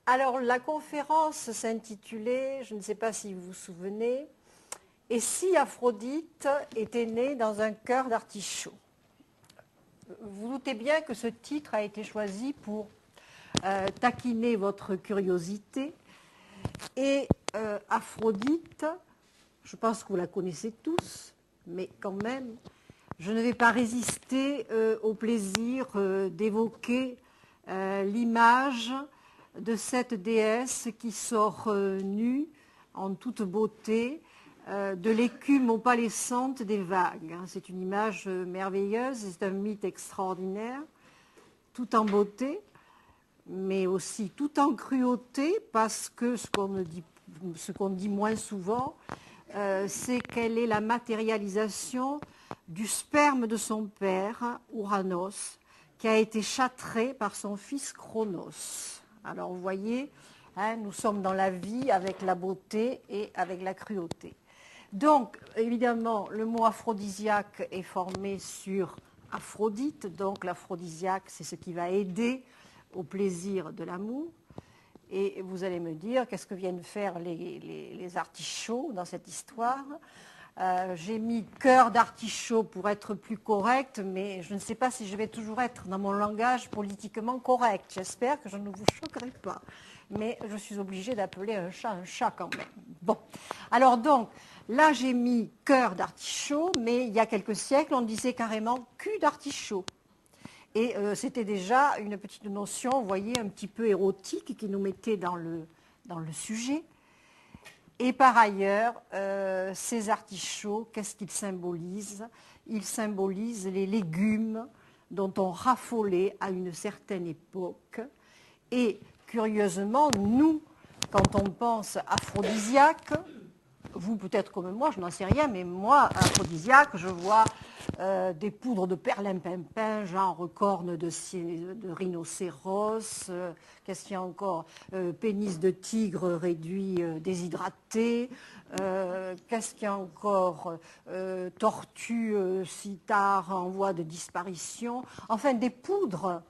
Alors, la conférence s'intitulait, je ne sais pas si vous vous souvenez, « Et si Aphrodite était née dans un cœur d'artichaut ?» Vous doutez bien que ce titre a été choisi pour taquiner votre curiosité. Et Aphrodite, je pense que vous la connaissez tous, mais quand même, je ne vais pas résister au plaisir d'évoquer l'image de cette déesse qui sort nue, en toute beauté, de l'écume opalescente des vagues. C'est une image merveilleuse, c'est un mythe extraordinaire, tout en beauté, mais aussi tout en cruauté, parce que ce qu'on dit moins souvent, c'est qu'elle est la matérialisation du sperme de son père, Ouranos, qui a été châtré par son fils Chronos. Alors vous voyez, nous sommes dans la vie avec la beauté et avec la cruauté. Donc, évidemment, le mot aphrodisiaque est formé sur Aphrodite, donc l'aphrodisiaque, c'est ce qui va aider au plaisir de l'amour. Et vous allez me dire, qu'est-ce que viennent faire les artichauts dans cette histoire? J'ai mis cœur d'artichaut pour être plus correct, mais je ne sais pas si je vais toujours être dans mon langage politiquement correct. J'espère que je ne vous choquerai pas. Mais je suis obligée d'appeler un chat quand même. Bon, alors donc, là j'ai mis cœur d'artichaut, mais il y a quelques siècles, on disait carrément cul d'artichaut. Et c'était déjà une petite notion, vous voyez, un petit peu érotique qui nous mettait dans le sujet. Et par ailleurs, ces artichauts, qu'est-ce qu'ils symbolisent? Ils symbolisent les légumes dont on raffolait à une certaine époque. Et curieusement, nous, quand on pense aphrodisiaque, vous peut-être comme moi, je n'en sais rien, mais moi, aphrodisiaque, je vois des poudres de perlimpinpin, genre cornes de rhinocéros, qu'est-ce qu'il y a encore, pénis de tigre réduit, déshydraté, qu'est-ce qu'il y a encore, tortue cithare en voie de disparition, enfin des poudres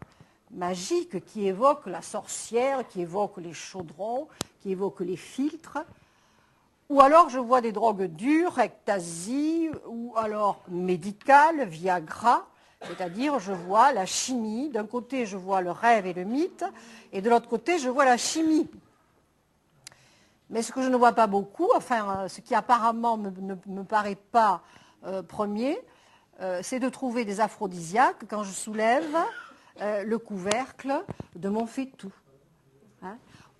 magiques qui évoquent la sorcière, qui évoquent les chaudrons, qui évoquent les filtres. Ou alors je vois des drogues dures, ecstasy, ou alors médicales, Viagra, c'est-à-dire je vois la chimie. D'un côté je vois le rêve et le mythe, et de l'autre côté je vois la chimie. Mais ce que je ne vois pas beaucoup, enfin ce qui apparemment ne me paraît pas premier, c'est de trouver des aphrodisiaques quand je soulève le couvercle de mon faitout.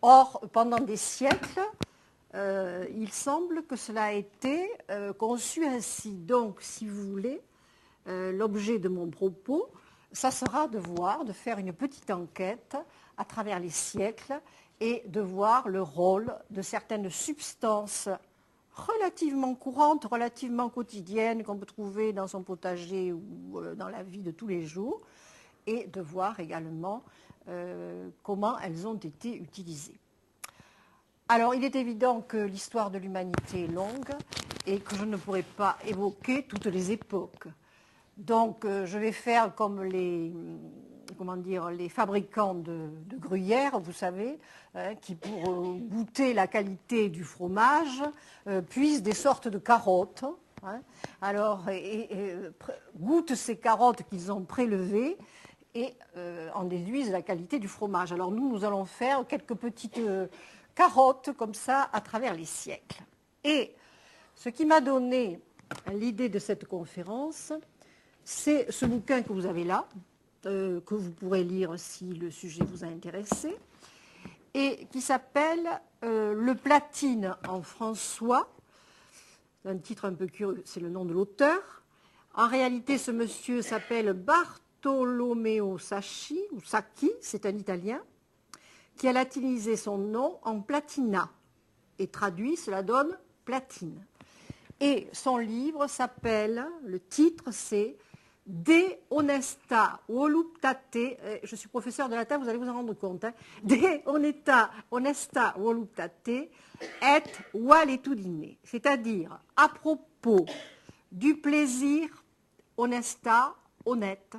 Or, pendant des siècles, il semble que cela a été conçu ainsi. Donc, si vous voulez, l'objet de mon propos, ça sera de faire une petite enquête à travers les siècles et de voir le rôle de certaines substances relativement courantes, relativement quotidiennes, qu'on peut trouver dans son potager ou dans la vie de tous les jours, et de voir également comment elles ont été utilisées. Alors, il est évident que l'histoire de l'humanité est longue et que je ne pourrai pas évoquer toutes les époques. Donc, je vais faire comme les fabricants de gruyère, vous savez, qui pour goûter la qualité du fromage, puisent des sortes de carottes. Alors, goûtent ces carottes qu'ils ont prélevées et en déduisent la qualité du fromage. Alors, nous allons faire quelques petites carottes comme ça à travers les siècles. Et ce qui m'a donné l'idée de cette conférence, c'est ce bouquin que vous avez là, que vous pourrez lire si le sujet vous a intéressé, et qui s'appelle Le Platine en François. C'est un titre un peu curieux, c'est le nom de l'auteur. En réalité, ce monsieur s'appelle Bartolomeo Sacchi, ou Sacchi, c'est un Italien, qui a latinisé son nom en Platina. Et traduit, cela donne platine. Et son livre s'appelle, le titre c'est De honesta voluptate, je suis professeur de latin, vous allez vous en rendre compte, De honesta voluptate et valetudine, c'est-à-dire à propos du plaisir honesta, honnête,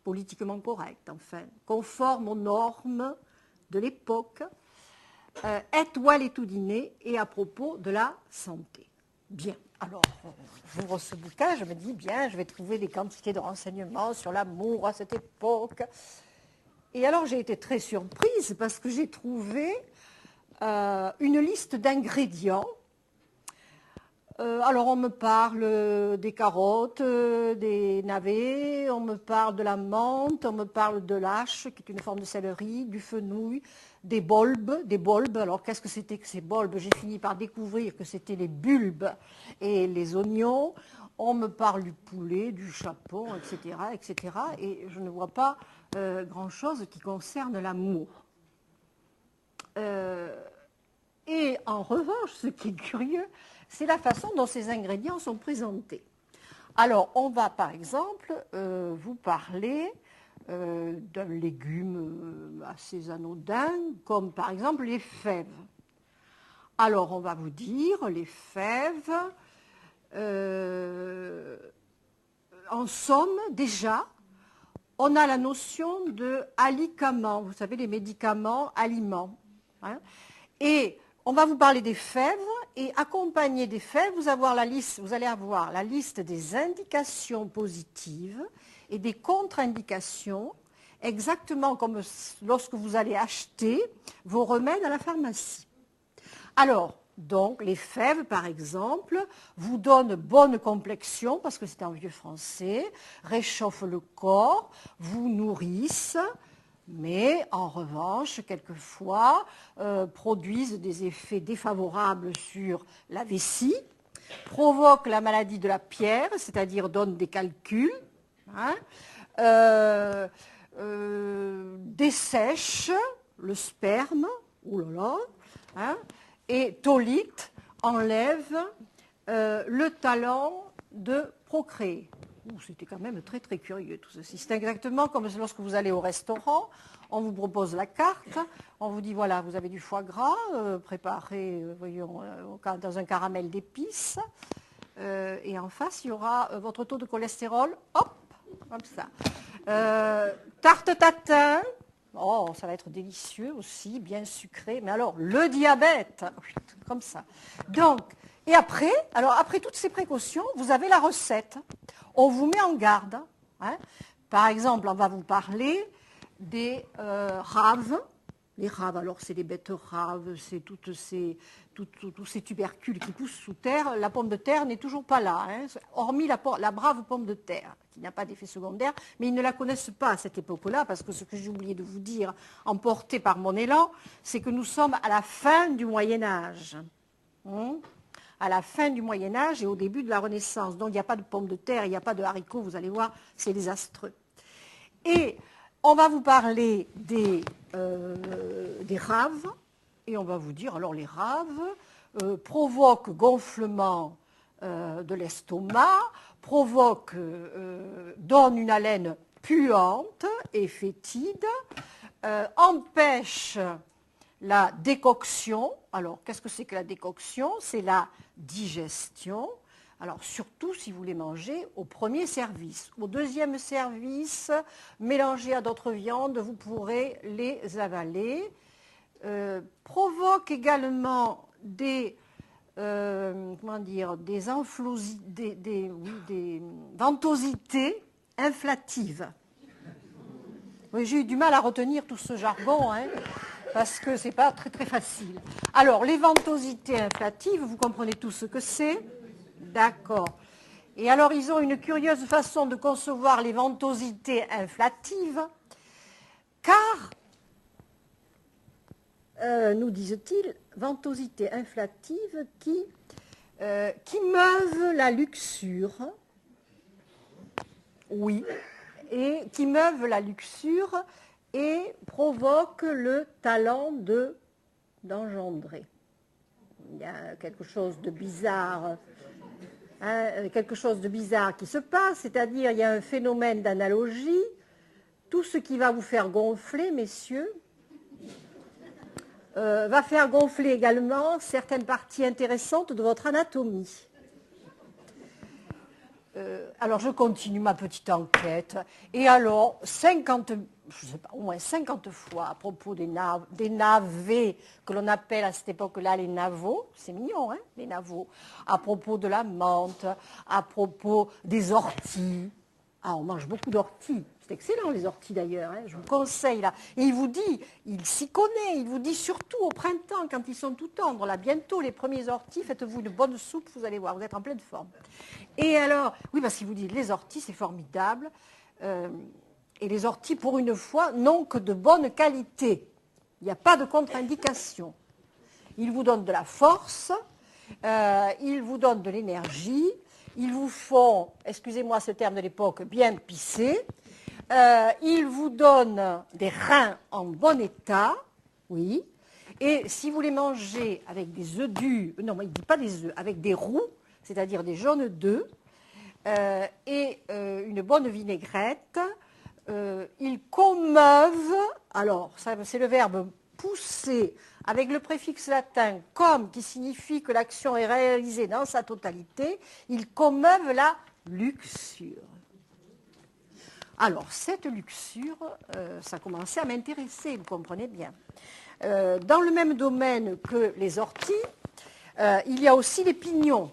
politiquement correct, enfin, conforme aux normes de l'époque, étoile et tout dîner et à propos de la santé. Bien, alors j'ouvre ce bouquin, je me dis bien, je vais trouver des quantités de renseignements sur l'amour à cette époque. Et alors j'ai été très surprise parce que j'ai trouvé une liste d'ingrédients. Alors on me parle des carottes, des navets, on me parle de la menthe, on me parle de l'âche, qui est une forme de céleri, du fenouil, des bulbes. Alors qu'est-ce que c'était que ces bulbes? J'ai fini par découvrir que c'était les bulbes et les oignons. On me parle du poulet, du chapon, etc., etc. Et je ne vois pas grand-chose qui concerne l'amour. Et en revanche, ce qui est curieux, c'est la façon dont ces ingrédients sont présentés. Alors, on va par exemple vous parler d'un légume assez anodin, comme par exemple les fèves. Alors, on va vous dire, les fèves, en somme, déjà, on a la notion de alicament, vous savez, les médicaments, aliments. Hein. Et on va vous parler des fèves, et accompagné des fèves, vous allez avoir la liste des indications positives et des contre-indications, exactement comme lorsque vous allez acheter vos remèdes à la pharmacie. Alors, donc, les fèves, par exemple, vous donnent bonne complexion, parce que c'est en vieux français, réchauffent le corps, vous nourrissent, mais en revanche, quelquefois, produisent des effets défavorables sur la vessie, provoquent la maladie de la pierre, c'est-à-dire donnent des calculs, hein, dessèchent le sperme, oulala, hein, et tolite enlève le talent de procréer. C'était quand même très très curieux tout ceci. C'est exactement comme lorsque vous allez au restaurant, on vous propose la carte, on vous dit voilà, vous avez du foie gras préparé voyons, dans un caramel d'épices, et en face il y aura votre taux de cholestérol, hop, comme ça. Tarte tatin, oh ça va être délicieux aussi, bien sucré, mais alors le diabète, comme ça. Donc, et après, alors après toutes ces précautions, vous avez la recette. On vous met en garde. Hein. Par exemple, on va vous parler des raves. Les raves, alors c'est les betteraves, c'est tous ces tubercules qui poussent sous terre. La pomme de terre n'est toujours pas là, hein, hormis la brave pomme de terre, qui n'a pas d'effet secondaire, mais ils ne la connaissent pas à cette époque-là, parce que ce que j'ai oublié de vous dire, emporté par mon élan, c'est que nous sommes à la fin du Moyen-Âge. À la fin du Moyen-Âge et au début de la Renaissance. Donc il n'y a pas de pommes de terre, il n'y a pas de haricots, vous allez voir, c'est désastreux. Et on va vous parler des raves, et on va vous dire, alors les raves provoquent gonflement de l'estomac, donnent une haleine puante et fétide, empêchent la décoction. Alors, qu'est-ce que c'est que la décoction? C'est la digestion. Alors, surtout si vous les mangez au premier service. Au deuxième service, mélangés à d'autres viandes, vous pourrez les avaler. Provoque également des ventosités inflatives. Oui, j'ai eu du mal à retenir tout ce jargon, hein, parce que ce n'est pas très très facile. Alors, les ventosités inflatives, vous comprenez tout ce que c'est? D'accord. Et alors, ils ont une curieuse façon de concevoir les ventosités inflatives, car, nous disent-ils, ventosités inflatives qui meuvent la luxure, oui, et qui meuvent la luxure et provoquent le talent d'engendrer. Il y a quelque chose de bizarre. Quelque chose de bizarre qui se passe, c'est-à-dire il y a un phénomène d'analogie. Tout ce qui va vous faire gonfler, messieurs, va faire gonfler également certaines parties intéressantes de votre anatomie. Alors je continue ma petite enquête. Et alors, je sais pas, au moins 50 fois à propos des navets, que l'on appelle à cette époque-là les navots, c'est mignon, hein, les navots, à propos de la menthe, à propos des orties. Ah, on mange beaucoup d'orties. C'est excellent les orties d'ailleurs, hein, je vous conseille là. Et il vous dit, il s'y connaît, il vous dit surtout au printemps, quand ils sont tout tendres, là bientôt les premiers orties, faites-vous une bonne soupe, vous allez voir, vous êtes en pleine forme. Et alors, oui, parce qu'il vous dit, les orties, c'est formidable. Et les orties, pour une fois, n'ont que de bonne qualité. Il n'y a pas de contre-indication. Ils vous donnent de la force, ils vous donnent de l'énergie, ils vous font, excusez-moi ce terme de l'époque, bien pisser, ils vous donnent des reins en bon état, oui, et si vous les mangez avec des œufs durs, non, il ne dit pas des œufs, avec des roux, c'est-à-dire des jaunes d'œufs, et une bonne vinaigrette, ils commeuvent, alors c'est le verbe pousser avec le préfixe latin comme qui signifie que l'action est réalisée dans sa totalité, ils commeuvent la luxure. Alors cette luxure, ça commençait à m'intéresser, vous comprenez bien. Dans le même domaine que les orties, il y a aussi les pignons.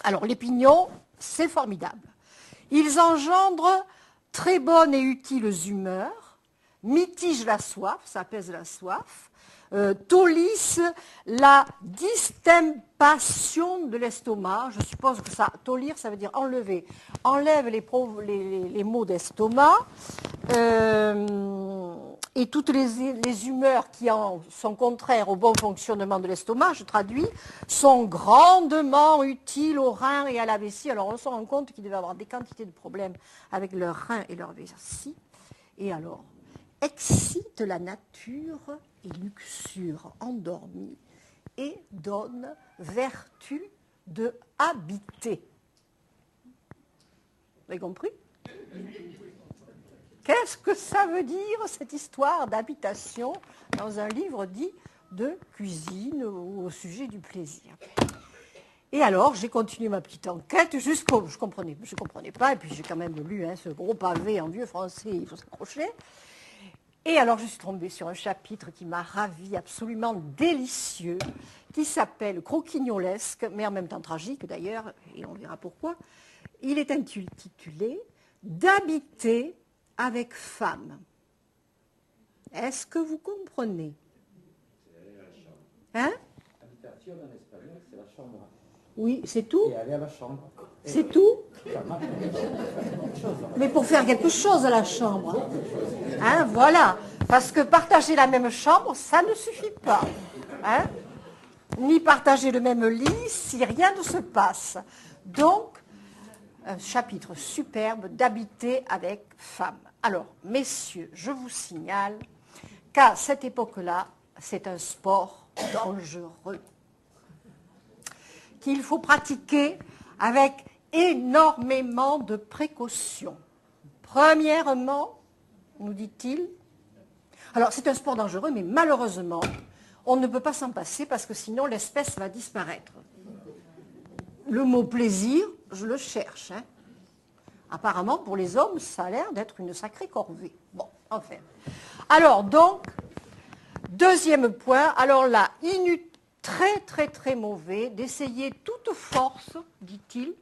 Alors les pignons, c'est formidable. Ils engendrent très bonnes et utiles humeurs, mitigent la soif, ça apaise la soif, tollissent la distempation de l'estomac. Je suppose que ça, tollir, ça veut dire enlever. Enlève les maux d'estomac et toutes les humeurs qui sont contraires au bon fonctionnement de l'estomac, je traduis, sont grandement utiles aux reins et à la vessie. Alors on se rend compte qu'ils devaient avoir des quantités de problèmes avec leurs reins et leur vessie. Et alors, excite la nature et luxure endormie et donne vertu de habiter. Vous avez compris ? Qu'est-ce que ça veut dire, cette histoire d'habitation dans un livre dit de cuisine ou au sujet du plaisir? Et alors, j'ai continué ma petite enquête jusqu'au... Je comprenais pas, et puis j'ai quand même lu ce gros pavé en vieux français, il faut s'accrocher. Et alors, je suis tombée sur un chapitre qui m'a ravie, absolument délicieux, qui s'appelle Croquignolesque, mais en même temps tragique d'ailleurs, et on verra pourquoi. Il est intitulé « D'habiter avec femme ». Est-ce que vous comprenez? Hein? Habitation en espagnol, c'est la chambre. Oui, c'est tout? Et aller à la chambre. C'est tout? Mais pour faire quelque chose à la chambre. Hein, voilà. Parce que partager la même chambre, ça ne suffit pas. Hein? Ni partager le même lit si rien ne se passe. Donc, un chapitre superbe d'habiter avec femme. Alors, messieurs, je vous signale qu'à cette époque-là, c'est un sport dangereux qu'il faut pratiquer avec énormément de précautions. Premièrement, nous dit-il, alors c'est un sport dangereux, mais malheureusement, on ne peut pas s'en passer parce que sinon l'espèce va disparaître. Le mot plaisir, je le cherche. Hein. Apparemment, pour les hommes, ça a l'air d'être une sacrée corvée. Bon, enfin. Alors, donc, deuxième point, alors là, très, très, très mauvais d'essayer toute force, dit-il,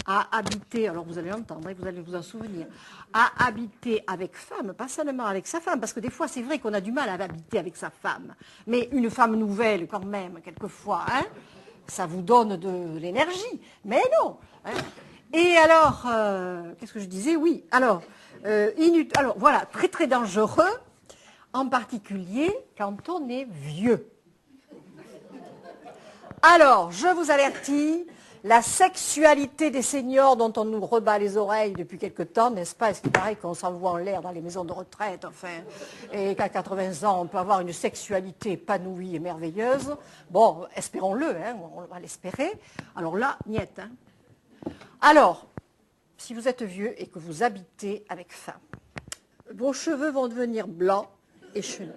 à habiter, alors vous allez l'entendre, vous allez vous en souvenir, à habiter avec femme, pas seulement avec sa femme, parce que des fois, c'est vrai qu'on a du mal à habiter avec sa femme, mais une femme nouvelle, quand même, quelquefois, hein, ça vous donne de l'énergie, mais non. Hein. Et alors, qu'est-ce que je disais? Oui, alors voilà, très très dangereux, en particulier quand on est vieux. Alors, je vous avertis, la sexualité des seniors dont on nous rebat les oreilles depuis quelque temps, n'est-ce pas? Est-ce qu'il paraît qu'on s'envoie en l'air dans les maisons de retraite, enfin, et qu'à 80 ans, on peut avoir une sexualité épanouie et merveilleuse? Bon, espérons-le, hein, on va l'espérer. Alors là, niet. Hein. Alors, si vous êtes vieux et que vous habitez avec femme, vos cheveux vont devenir blancs et chenus.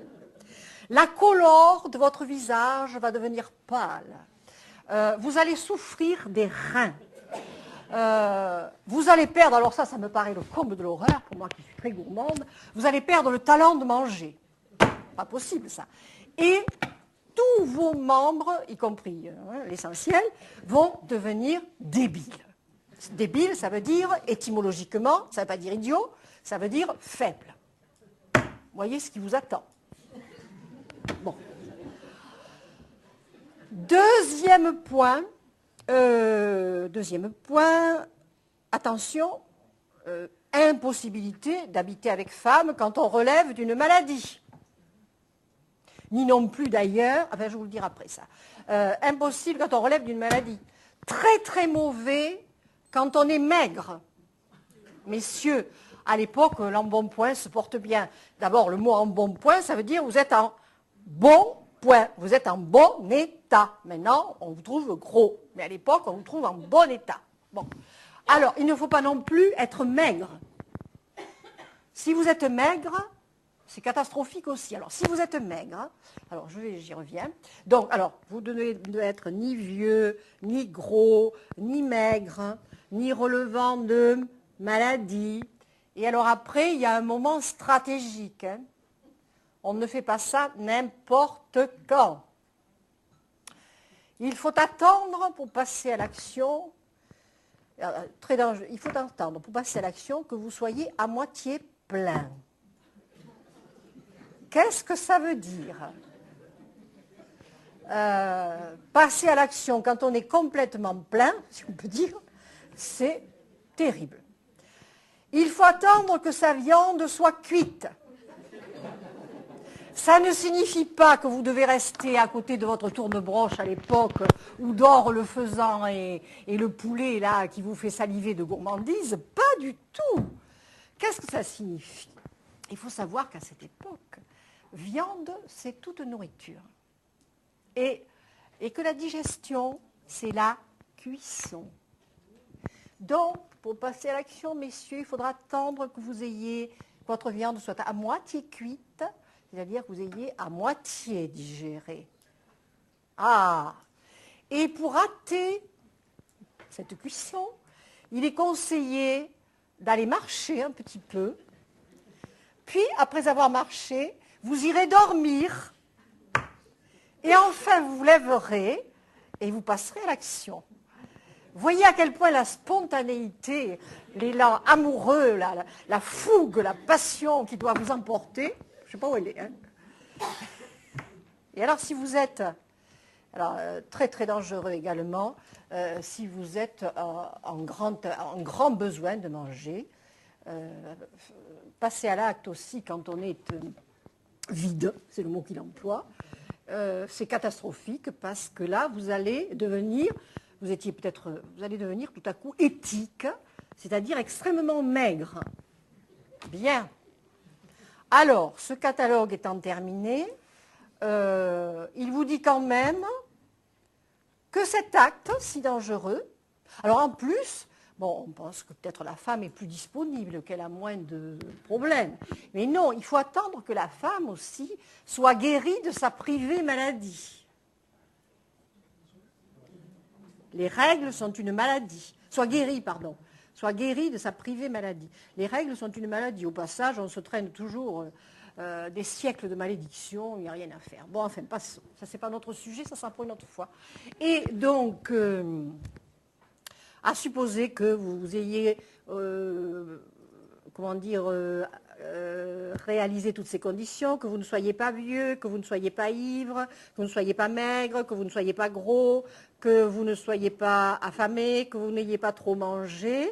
La couleur de votre visage va devenir pâle. Vous allez souffrir des reins. Vous allez perdre, alors ça me paraît le comble de l'horreur, pour moi qui suis très gourmande, vous allez perdre le talent de manger. Pas possible ça. Et tous vos membres, y compris l'essentiel, vont devenir débiles. Débile, ça veut dire, étymologiquement, ça ne veut pas dire idiot, ça veut dire faible. Voyez ce qui vous attend. Bon. Deuxième point, attention, impossibilité d'habiter avec femme quand on relève d'une maladie. Ni non plus d'ailleurs, enfin je vous le dirai après ça, impossible quand on relève d'une maladie. Très très mauvais quand on est maigre. Messieurs, à l'époque, l'embonpoint se porte bien. D'abord, le mot embonpoint, ça veut dire vous êtes en bon point, vous êtes en bon état. Maintenant, on vous trouve gros, mais à l'époque, on vous trouve en bon état. Bon. Alors, il ne faut pas non plus être maigre. Si vous êtes maigre, c'est catastrophique aussi. Alors, si vous êtes maigre, alors j'y reviens. Donc, alors, vous devez être ni vieux, ni gros, ni maigre, ni relevant de maladie. Et alors après, il y a un moment stratégique. Hein. On ne fait pas ça n'importe quand. Il faut attendre pour passer à l'action. Très dangereux. Il faut attendre pour passer à l'action que vous soyez à moitié plein. Qu'est-ce que ça veut dire? Passer à l'action quand on est complètement plein, si on peut dire, c'est terrible. Il faut attendre que sa viande soit cuite. Ça ne signifie pas que vous devez rester à côté de votre tourne-broche à l'époque où dort le faisan et le poulet là qui vous fait saliver de gourmandise. Pas du tout. Qu'est-ce que ça signifie? Il faut savoir qu'à cette époque, viande, c'est toute nourriture. Et que la digestion, c'est la cuisson. Donc, pour passer à l'action, messieurs, il faudra attendre que vous ayez, votre viande soit à moitié cuite, c'est-à-dire que vous ayez à moitié digéré. Ah! Et pour rater cette cuisson, il est conseillé d'aller marcher un petit peu. Puis, après avoir marché, vous irez dormir. Et enfin, vous vous lèverez et vous passerez à l'action. Voyez à quel point la spontanéité, l'élan amoureux, la fougue, la passion qui doit vous emporter, je ne sais pas où elle est. Hein. Et alors si vous êtes, alors, très très dangereux également, si vous êtes en grand besoin de manger, passer à l'acte aussi quand on est vide, c'est le mot qu'il emploie, c'est catastrophique parce que là vous allez devenir... Vous allez devenir tout à coup éthique, c'est-à-dire extrêmement maigre. Bien. Alors, ce catalogue étant terminé, il vous dit quand même que cet acte si dangereux, alors en plus, bon, on pense que peut-être la femme est plus disponible, qu'elle a moins de problèmes. Mais non, il faut attendre que la femme aussi soit guérie de sa privée maladie. Les règles sont une maladie. Soit guérie de sa privée maladie. Les règles sont une maladie. Au passage, on se traîne toujours des siècles de malédiction, il n'y a rien à faire. Bon, enfin, passons. Ça, c'est pas notre sujet, ça sera pour une autre fois. Et donc, à supposer que vous ayez, réaliser toutes ces conditions, que vous ne soyez pas vieux, que vous ne soyez pas ivre, que vous ne soyez pas maigre, que vous ne soyez pas gros, que vous ne soyez pas affamé, que vous n'ayez pas trop mangé.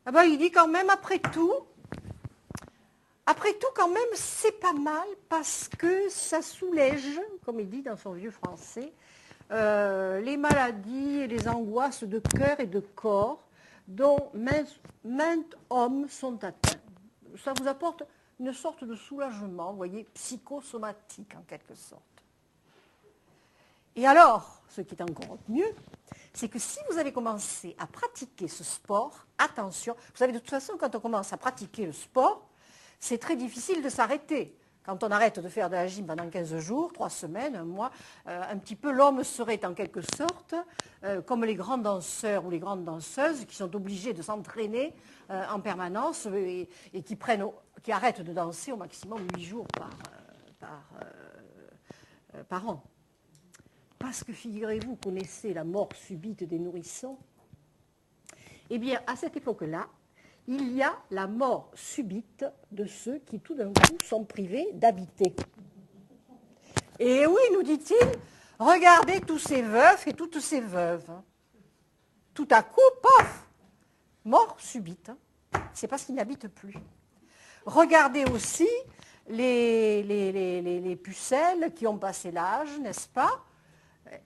Ah ben, il dit quand même, après tout quand même, c'est pas mal parce que ça soulège, comme il dit dans son vieux français, les maladies et les angoisses de cœur et de corps dont maints hommes sont atteints. Ça vous apporte une sorte de soulagement, vous voyez, psychosomatique en quelque sorte. Et alors, ce qui est encore mieux, c'est que si vous avez commencé à pratiquer ce sport, attention, vous savez, de toute façon, quand on commence à pratiquer le sport, c'est très difficile de s'arrêter. quand on arrête de faire de la gym pendant 15 jours, 3 semaines, un mois, un petit peu l'homme serait en quelque sorte comme les grands danseurs ou les grandes danseuses qui sont obligés de s'entraîner en permanence et qui arrêtent de danser au maximum 8 jours par an. Parce que figurez-vous, connaissez la mort subite des nourrissons. Eh bien, à cette époque-là, il y a la mort subite de ceux qui tout d'un coup sont privés d'habiter. Et oui, nous dit-il, regardez tous ces veufs et toutes ces veuves. Tout à coup, paf, mort subite. C'est parce qu'ils n'habitent plus. Regardez aussi les pucelles qui ont passé l'âge, n'est-ce pas?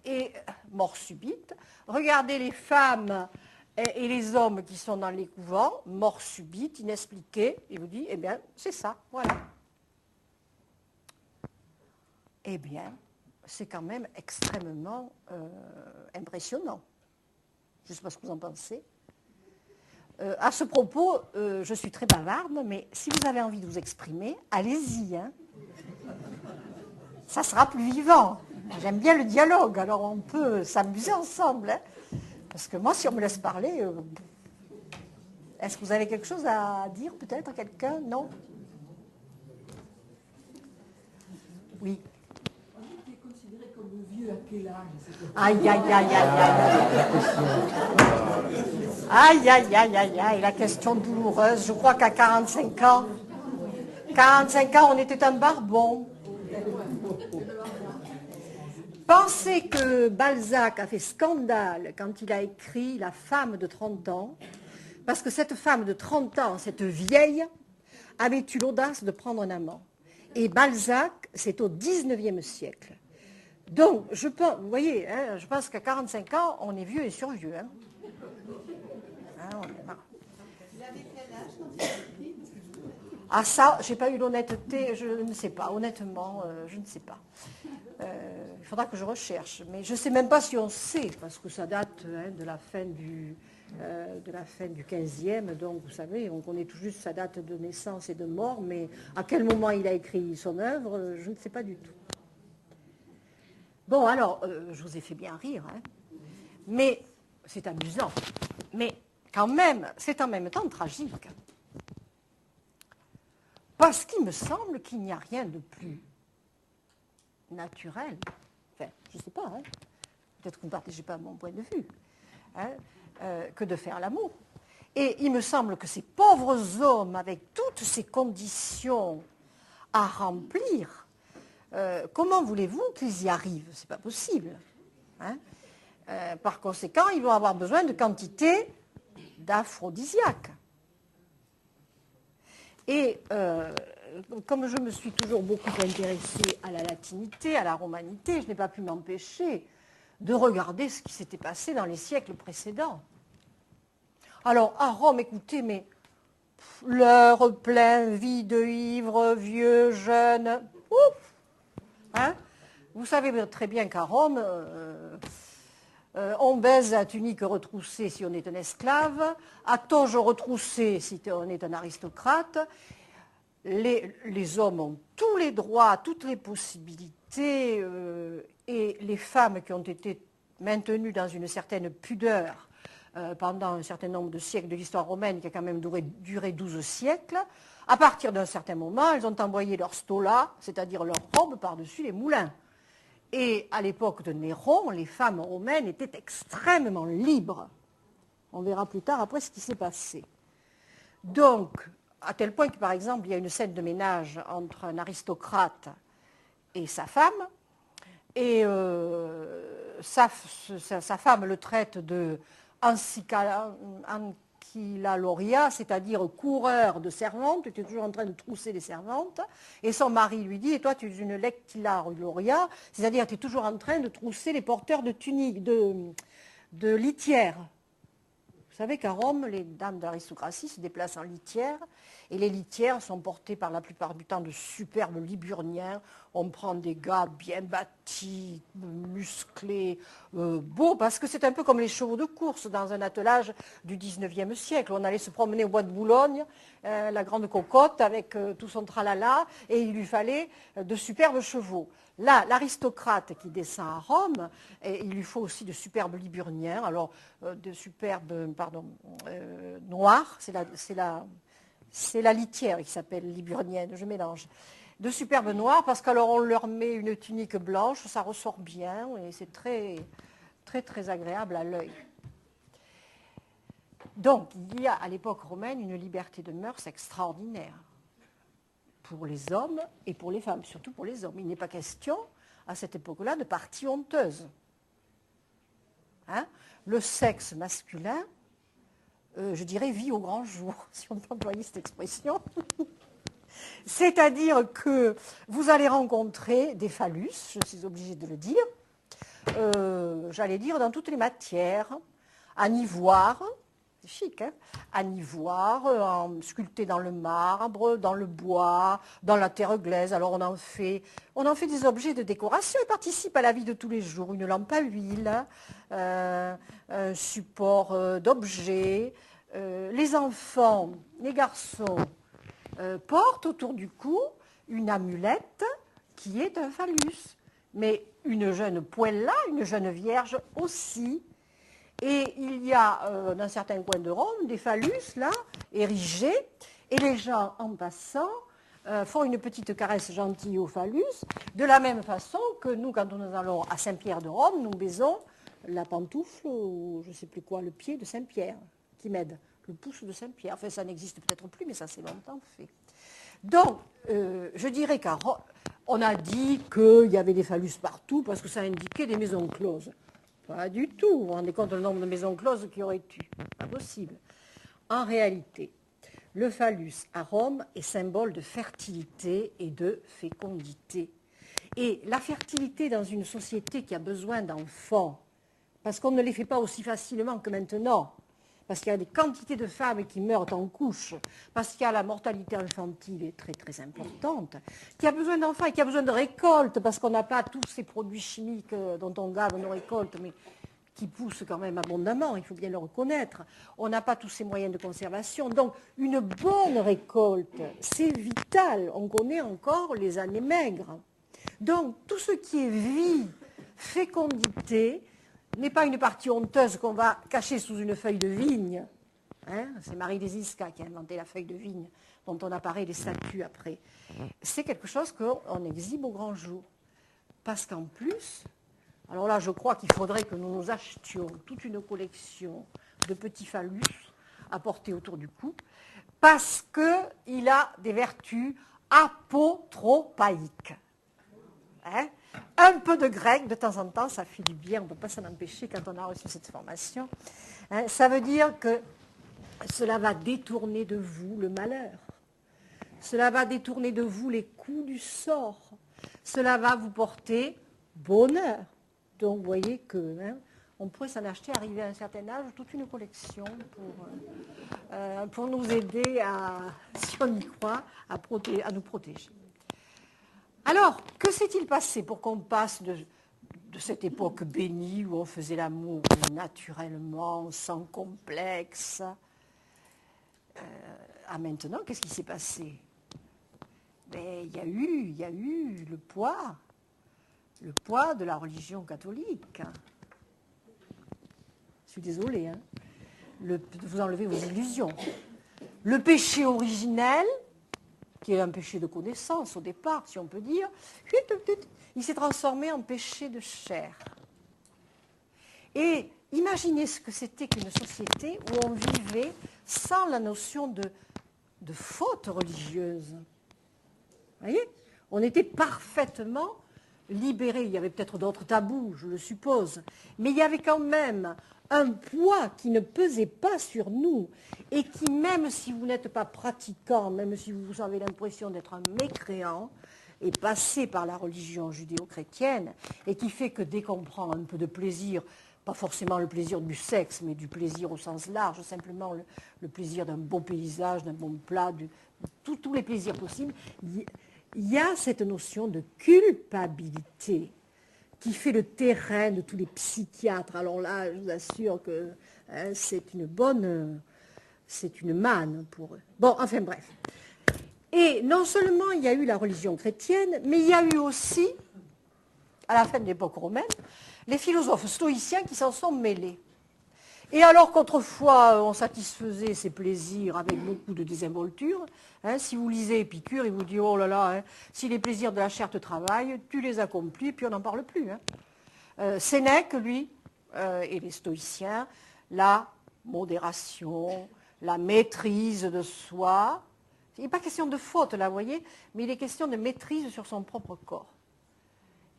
Et mort subite. Regardez les femmes et les hommes qui sont dans les couvents, mort subite, inexpliquée. Il vous dit, eh bien, c'est ça, voilà. Eh bien, c'est quand même extrêmement impressionnant. Je ne sais pas ce que vous en pensez. À ce propos, je suis très bavarde, mais si vous avez envie de vous exprimer, allez-y. Hein. Ça sera plus vivant. J'aime bien le dialogue, alors on peut s'amuser ensemble. Hein. Parce que moi, si on me laisse parler, est-ce que vous avez quelque chose à dire peut-être à quelqu'un? Non? Oui. Tu es considéré comme vieux à quel âge? Aïe, aïe, aïe, aïe, aïe. Aïe, aïe, aïe, aïe, aïe, la question douloureuse. Je crois qu'à 45 ans, 45 ans, on était un barbon. Pensez que Balzac a fait scandale quand il a écrit La femme de 30 ans, parce que cette femme de 30 ans, cette vieille, avait eu l'audace de prendre un amant. Et Balzac, c'est au 19e siècle. Donc, je pense, vous voyez, hein, je pense qu'à 45 ans, on est vieux et survieux. Hein. Hein, il avait quel âge quand il a écrit? Ah ça, j'ai pas eu l'honnêteté, je ne sais pas, honnêtement, je ne sais pas. Il faudra que je recherche, mais je ne sais même pas si on sait, parce que ça date hein, de la fin du 15e, donc vous savez, on connaît tout juste sa date de naissance et de mort, mais à quel moment il a écrit son œuvre, je ne sais pas du tout. Bon, alors, je vous ai fait bien rire, hein, mais c'est amusant, mais quand même, c'est en même temps tragique, parce qu'il me semble qu'il n'y a rien de plus naturel, enfin, je ne sais pas, hein, peut-être que vous ne partagez pas mon point de vue, hein, que de faire l'amour. Et il me semble que ces pauvres hommes, avec toutes ces conditions à remplir, comment voulez-vous qu'ils y arrivent? Ce n'est pas possible. Hein. Par conséquent, ils vont avoir besoin de quantité d'aphrodisiaques. Et comme je me suis toujours beaucoup intéressée à la latinité, à la romanité, je n'ai pas pu m'empêcher de regarder ce qui s'était passé dans les siècles précédents. Alors, à Rome, écoutez, mais l'heure plein, vide, ivre, vieux, jeune, ouf, hein. Vous savez très bien qu'à Rome, on baise à tunique retroussée si on est un esclave, à toge retroussée si on est un aristocrate. Les hommes ont tous les droits, toutes les possibilités, et les femmes qui ont été maintenues dans une certaine pudeur pendant un certain nombre de siècles de l'histoire romaine, qui a quand même duré 12 siècles, à partir d'un certain moment, elles ont envoyé leur stola, c'est-à-dire leur robe par-dessus les moulins. Et à l'époque de Néron, les femmes romaines étaient extrêmement libres. On verra plus tard après ce qui s'est passé. Donc, à tel point que, par exemple, il y a une scène de ménage entre un aristocrate et sa femme, et sa femme le traite de ancillaloria, c'est-à-dire coureur de servantes, tu es toujours en train de trousser les servantes, et son mari lui dit, et toi tu es une lectillaloria, c'est-à-dire tu es toujours en train de trousser les porteurs de tuniques, de litières. savez qu'à Rome, les dames d'aristocratie se déplacent en litière, et les litières sont portées par la plupart du temps de superbes liburniens. On prend des gars bien bâtis, musclés, beaux, parce que c'est un peu comme les chevaux de course dans un attelage du 19e siècle. On allait se promener au bois de Boulogne, la grande cocotte, avec tout son tralala, et il lui fallait de superbes chevaux. Là, l'aristocrate qui descend à Rome, et il lui faut aussi de superbes liburniens, alors de superbes, noirs, c'est la litière qui s'appelle liburnienne, je mélange. De superbes noirs, parce qu'alors on leur met une tunique blanche, ça ressort bien, et c'est très, très, très agréable à l'œil. Donc, il y a à l'époque romaine une liberté de mœurs extraordinaire pour les hommes et pour les femmes, surtout pour les hommes. Il n'est pas question, à cette époque-là, de partie honteuse. Hein? Le sexe masculin, je dirais, vit au grand jour, si on peut employer cette expression. C'est-à-dire que vous allez rencontrer des phallus, je suis obligée de le dire, j'allais dire dans toutes les matières, en ivoire, c'est chic, hein, en ivoire, sculpté dans le marbre, dans le bois, dans la terre glaise. Alors on en fait des objets de décoration. Ils participent à la vie de tous les jours. Une lampe à huile, un support d'objets. Les enfants, les garçons, portent autour du cou une amulette qui est un phallus. Mais une jeune poêle-là, une jeune vierge aussi. Et il y a dans certains coins de Rome des phallus là, érigés, et les gens en passant font une petite caresse gentille au phallus, de la même façon que nous, quand nous allons à Saint-Pierre de Rome, nous baisons la pantoufle, ou je ne sais plus quoi, le pied de Saint-Pierre, qui m'aide, le pouce de Saint-Pierre. Enfin, ça n'existe peut-être plus, mais ça c'est longtemps fait. Donc, je dirais qu'on a dit qu'il y avait des phallus partout, parce que ça indiquait des maisons closes. Pas du tout. Vous vous rendez compte du nombre de maisons closes qu'il y aurait eu. Pas possible. En réalité, le phallus à Rome est symbole de fertilité et de fécondité. Et la fertilité dans une société qui a besoin d'enfants, parce qu'on ne les fait pas aussi facilement que maintenant, parce qu'il y a des quantités de femmes qui meurent en couche, parce qu'il y a la mortalité infantile est très très importante, qui a besoin d'enfants et qui a besoin de récoltes, parce qu'on n'a pas tous ces produits chimiques dont on gave nos récoltes, mais qui poussent quand même abondamment, il faut bien le reconnaître. On n'a pas tous ces moyens de conservation. Donc une bonne récolte, c'est vital. On connaît encore les années maigres. Donc tout ce qui est vie, fécondité, n'est pas une partie honteuse qu'on va cacher sous une feuille de vigne. Hein, c'est Marie Desisca qui a inventé la feuille de vigne, dont on apparaît les statues après. C'est quelque chose qu'on exhibe au grand jour. Parce qu'en plus, alors là je crois qu'il faudrait que nous nous achetions toute une collection de petits phallus à porter autour du cou, parce qu'il a des vertus apotropaïques. Hein? Un peu de grec, de temps en temps, ça fait du bien, on ne peut pas s'en empêcher quand on a reçu cette formation. Hein? Ça veut dire que cela va détourner de vous le malheur. Cela va détourner de vous les coups du sort. Cela va vous porter bonheur. Donc vous voyez que on pourrait s'en acheter, arriver à un certain âge, toute une collection pour nous aider, si on y croit, à nous protéger. Alors, que s'est-il passé pour qu'on passe de cette époque bénie où on faisait l'amour naturellement, sans complexe, à maintenant, qu'est-ce qui s'est passé? Ben, il y a eu le poids de la religion catholique. Je suis désolée, de vous enlever vos illusions. Le péché originel, qui est un péché de connaissance au départ, si on peut dire, il s'est transformé en péché de chair. Et imaginez ce que c'était qu'une société où on vivait sans la notion de faute religieuse. Vous voyez? On était parfaitement libérés. Il y avait peut-être d'autres tabous, je le suppose, mais il y avait quand même un poids qui ne pesait pas sur nous et qui, même si vous n'êtes pas pratiquant, même si vous avez l'impression d'être un mécréant, est passé par la religion judéo-chrétienne et qui fait que dès qu'on prend un peu de plaisir, pas forcément le plaisir du sexe, mais du plaisir au sens large, simplement le plaisir d'un beau paysage, d'un bon plat, tous les plaisirs possibles. Il y a cette notion de culpabilité qui fait le terrain de tous les psychiatres. Alors là, je vous assure que hein, c'est une manne pour eux. Bon, enfin bref. Et non seulement il y a eu la religion chrétienne, mais il y a eu aussi, à la fin de l'époque romaine, les philosophes stoïciens qui s'en sont mêlés. Et alors qu'autrefois on satisfaisait ses plaisirs avec beaucoup de désinvolture, hein, si vous lisez Épicure, il vous dit oh là là, hein, si les plaisirs de la chair te travaillent, tu les accomplis, puis on n'en parle plus. Hein. Sénèque, lui, et les stoïciens, la modération, la maîtrise de soi. Il n'est pas question de faute là, vous voyez, mais il est question de maîtrise sur son propre corps.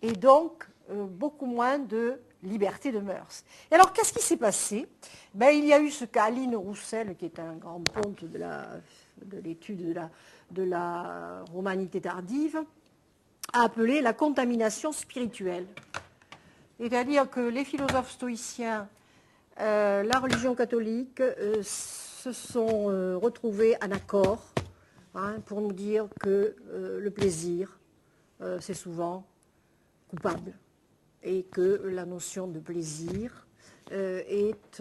Et donc, beaucoup moins de liberté de mœurs. Et alors, qu'est-ce qui s'est passé? Il y a eu ce cas, Aline Roussel, qui est un grand ponte de l'étude de la romanité tardive, a appelé la contamination spirituelle. C'est-à-dire que les philosophes stoïciens, la religion catholique, se sont retrouvés en accord hein, pour nous dire que le plaisir, c'est souvent coupable et que la notion de plaisir est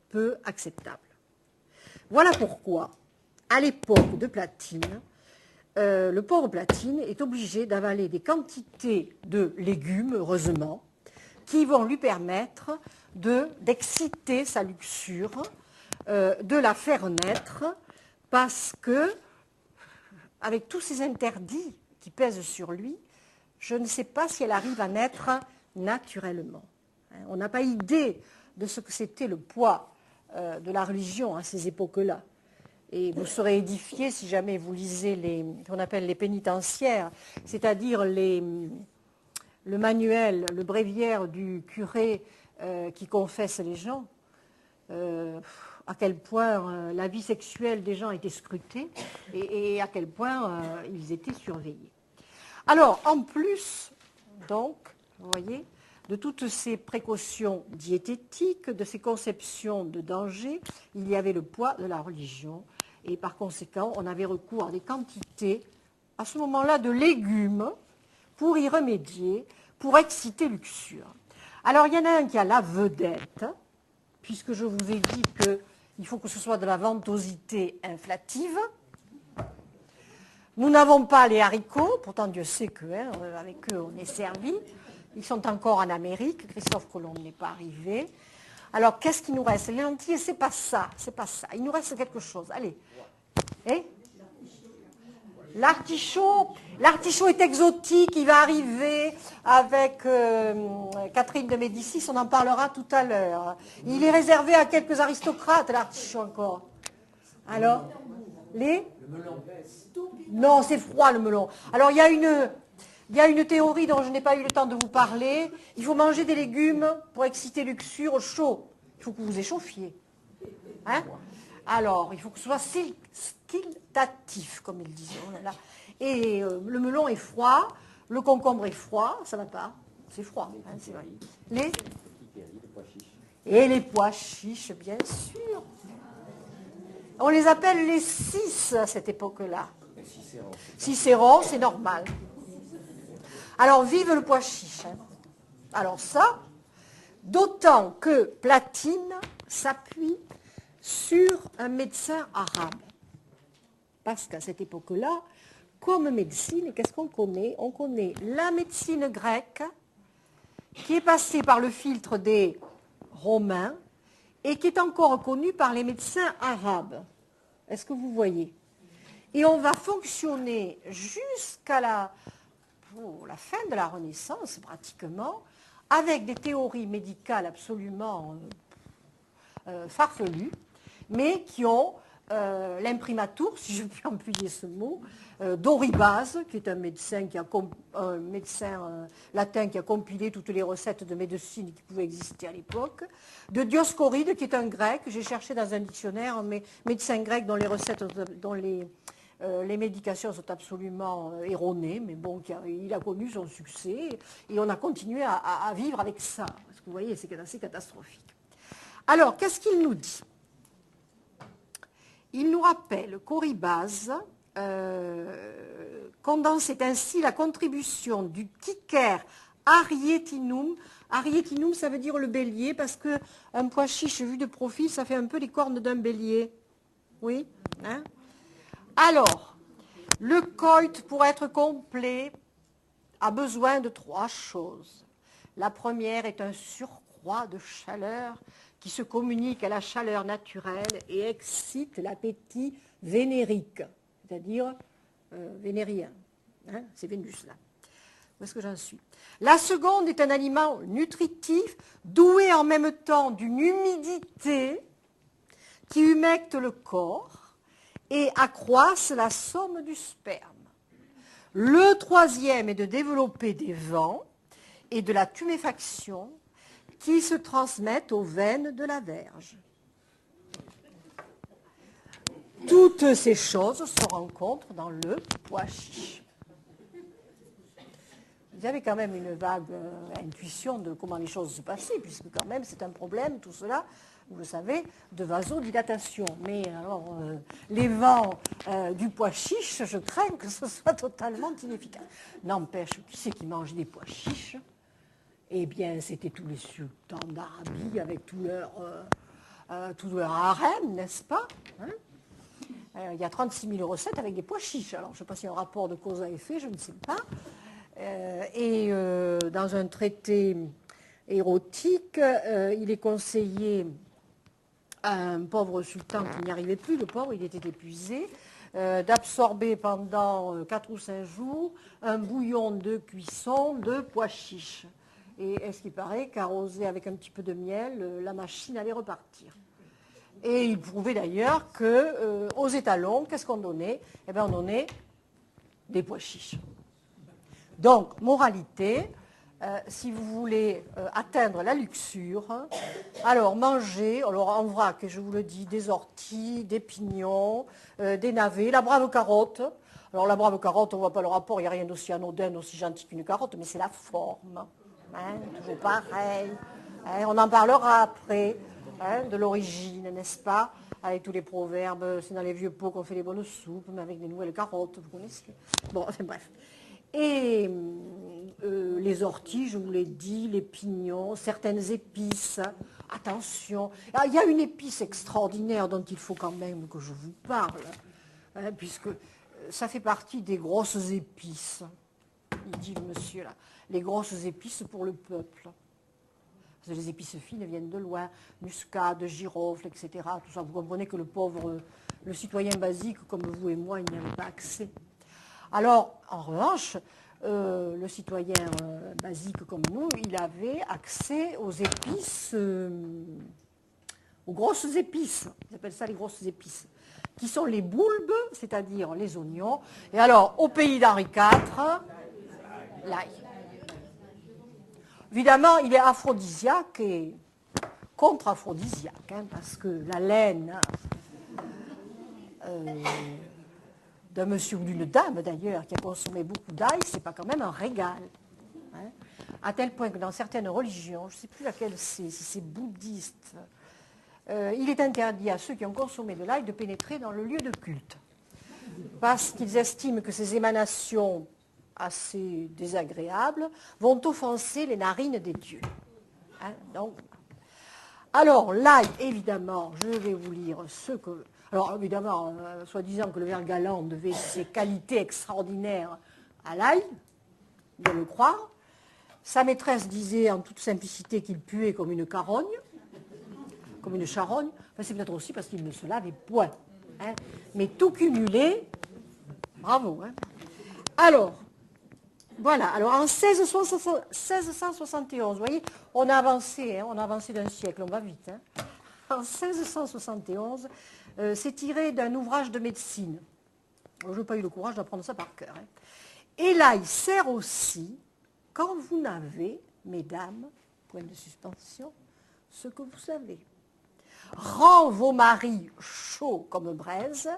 peu acceptable. Voilà pourquoi, à l'époque de Platine, le pauvre Platine est obligé d'avaler des quantités de légumes, heureusement, qui vont lui permettre d'exciter sa luxure, de la faire naître, parce que, avec tous ces interdits qui pèsent sur lui, je ne sais pas si elle arrive à naître naturellement. On n'a pas idée de ce que c'était le poids de la religion à ces époques-là. Et vous serez édifiés si jamais vous lisez qu'on appelle les pénitentiaires, c'est-à-dire le manuel, le bréviaire du curé qui confesse les gens, à quel point la vie sexuelle des gens était scrutée et à quel point ils étaient surveillés. Alors, en plus, donc, vous voyez, de toutes ces précautions diététiques, de ces conceptions de danger, il y avait le poids de la religion. Et par conséquent, on avait recours à des quantités, à ce moment-là, de légumes pour y remédier, pour exciter luxure. Alors, il y en a un qui a la vedette, puisque je vous ai dit qu'il faut que ce soit de la ventosité inflative. Nous n'avons pas les haricots, pourtant Dieu sait qu'avec eux on est servi. Ils sont encore en Amérique, Christophe Colomb n'est pas arrivé. Alors qu'est-ce qu'il nous reste? Les lentilles, c'est pas ça. Il nous reste quelque chose. Allez. L'artichaut est exotique, il va arriver avec Catherine de Médicis, on en parlera tout à l'heure. Il est réservé à quelques aristocrates, l'artichaut encore. Alors, le melon. Non, c'est froid le melon. Alors, il y a une théorie dont je n'ai pas eu le temps de vous parler. Il faut manger des légumes pour exciter luxure au chaud. Il faut que vous échauffiez. Hein? Alors, il faut que ce soit stiltatif, comme ils disent. Oh là là. Et le melon est froid, le concombre est froid, ça va pas. C'est froid, hein, c'est vrai. Et les pois chiches, bien sûr. On les appelle les cis à cette époque-là. Cicéron, c'est normal. Alors, vive le pois chiche. Hein. Alors ça, d'autant que Platine s'appuie sur un médecin arabe. Parce qu'à cette époque-là, comme médecine, qu'est-ce qu'on connaît? On connaît la médecine grecque, qui est passée par le filtre des Romains, et qui est encore connue par les médecins arabes. Est-ce que vous voyez? Et on va fonctionner jusqu'à la fin de la Renaissance, pratiquement, avec des théories médicales absolument farfelues, mais qui ont l'imprimatur, si je puis employer ce mot, d'Oribase, qui est un médecin latin qui a compilé toutes les recettes de médecine qui pouvaient exister à l'époque, de Dioscoride, qui est un grec, j'ai cherché dans un dictionnaire, mais médecin grec dont les recettes, dont les les médications sont absolument erronées, mais bon, il a connu son succès et on a continué à vivre avec ça. Parce que vous voyez, c'est assez catastrophique. Alors, qu'est-ce qu'il nous dit? Il nous rappelle qu'Oribase condensait ainsi la contribution du Kiker Arietinum. Arietinum, ça veut dire le bélier, parce qu'un pois chiche vu de profil, ça fait un peu les cornes d'un bélier. Oui, hein? Alors, le coït, pour être complet, a besoin de 3 choses. La première est un surcroît de chaleur qui se communique à la chaleur naturelle et excite l'appétit vénérique, c'est-à-dire vénérien. Hein, c'est Vénus, là. Où est-ce que j'en suis? La seconde est un aliment nutritif, doué en même temps d'une humidité qui humecte le corps et accroisse la somme du sperme. Le troisième est de développer des vents et de la tuméfaction qui se transmettent aux veines de la verge. Toutes ces choses se rencontrent dans le pois chiche. Vous avez quand même une vague intuition de comment les choses se passaient, puisque quand même c'est un problème, tout cela, vous le savez, de vasodilatation. Mais alors, les vents du pois chiche, je crains que ce soit totalement inefficace. N'empêche, qui c'est qui mange des pois chiches? Eh bien, c'était tous les sultans d'Arabie avec tout leur harem, n'est-ce pas, hein? Il y a 36 000 recettes avec des pois chiches. Alors, je ne sais pas s'il y a un rapport de cause à effet, je ne sais pas. Dans un traité érotique, il est conseillé à un pauvre sultan qui n'y arrivait plus, le pauvre, il était épuisé, d'absorber pendant 4 ou 5 jours un bouillon de cuisson de pois chiches. Et est-ce qu'il paraît qu'arrosé avec un petit peu de miel, la machine allait repartir. Et il prouvait d'ailleurs qu'aux étalons, qu'est-ce qu'on donnait? Eh bien, on donnait des pois chiches. Donc, moralité, si vous voulez atteindre la luxure, alors mangez, alors en vrac, je vous le dis, des orties, des pignons, des navets, la brave carotte. Alors la brave carotte, on ne voit pas le rapport, il n'y a rien d'aussi anodin, aussi gentil qu'une carotte, mais c'est la forme. Hein, toujours pareil. Hein, on en parlera après, hein, de l'origine, n'est-ce pas? Avec tous les proverbes, c'est dans les vieux pots qu'on fait les bonnes soupes, mais avec des nouvelles carottes, vous connaissez. Bon, enfin bref. Et les orties, je vous l'ai dit, les pignons, certaines épices. Attention, alors, il y a une épice extraordinaire dont il faut quand même que je vous parle, hein, puisque ça fait partie des grosses épices. Il dit le monsieur là, les grosses épices pour le peuple. Parce que les épices fines viennent de loin, muscade, girofle, etc. Tout ça, vous comprenez que le pauvre, le citoyen basique comme vous et moi, il n'y avait pas accès. Alors, en revanche, le citoyen basique comme nous, il avait accès aux épices, aux grosses épices. Ils appellent ça les grosses épices, qui sont les boulbes, c'est-à-dire les oignons. Et alors, au pays d'Henri IV, l'ail. Évidemment, il est aphrodisiaque et contre-aphrodisiaque, hein, parce que la laine d'un monsieur ou d'une dame d'ailleurs qui a consommé beaucoup d'ail, c'est pas quand même un régal. Hein, à tel point que dans certaines religions, je ne sais plus laquelle c'est, si c'est bouddhiste, il est interdit à ceux qui ont consommé de l'ail de pénétrer dans le lieu de culte. Parce qu'ils estiment que ces émanations assez désagréables vont offenser les narines des dieux. Hein, donc, alors, l'ail, évidemment, je vais vous lire ce que... Alors, évidemment, soi-disant que le ver galant devait ses qualités extraordinaires à l'ail, de le croire. Sa maîtresse disait en toute simplicité qu'il puait comme une carogne, comme une charogne. Enfin, c'est peut-être aussi parce qu'il ne se lavait point. Hein. Mais tout cumulé, bravo. Hein. Alors, voilà. Alors, en 1671, vous voyez, on a avancé, hein, on a avancé d'un siècle, on va vite. Hein. En 1671, c'est tiré d'un ouvrage de médecine. Je n'ai pas eu le courage d'apprendre ça par cœur. Hein. Et l'ail sert aussi, quand vous n'avez, mesdames, point de suspension, ce que vous savez. Rend vos maris chauds comme braise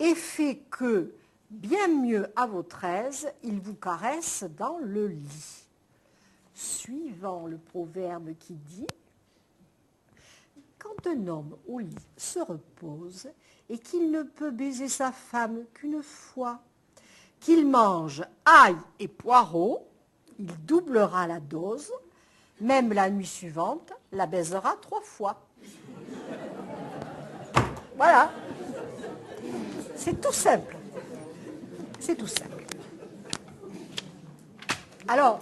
et fait que, bien mieux à votre aise, il vous caresse dans le lit. Suivant le proverbe qui dit « Quand un homme au lit se repose et qu'il ne peut baiser sa femme qu'une fois, qu'il mange ail et poireaux, il doublera la dose, même la nuit suivante, la baisera 3 fois. » Voilà. C'est tout simple. C'est tout simple. Alors,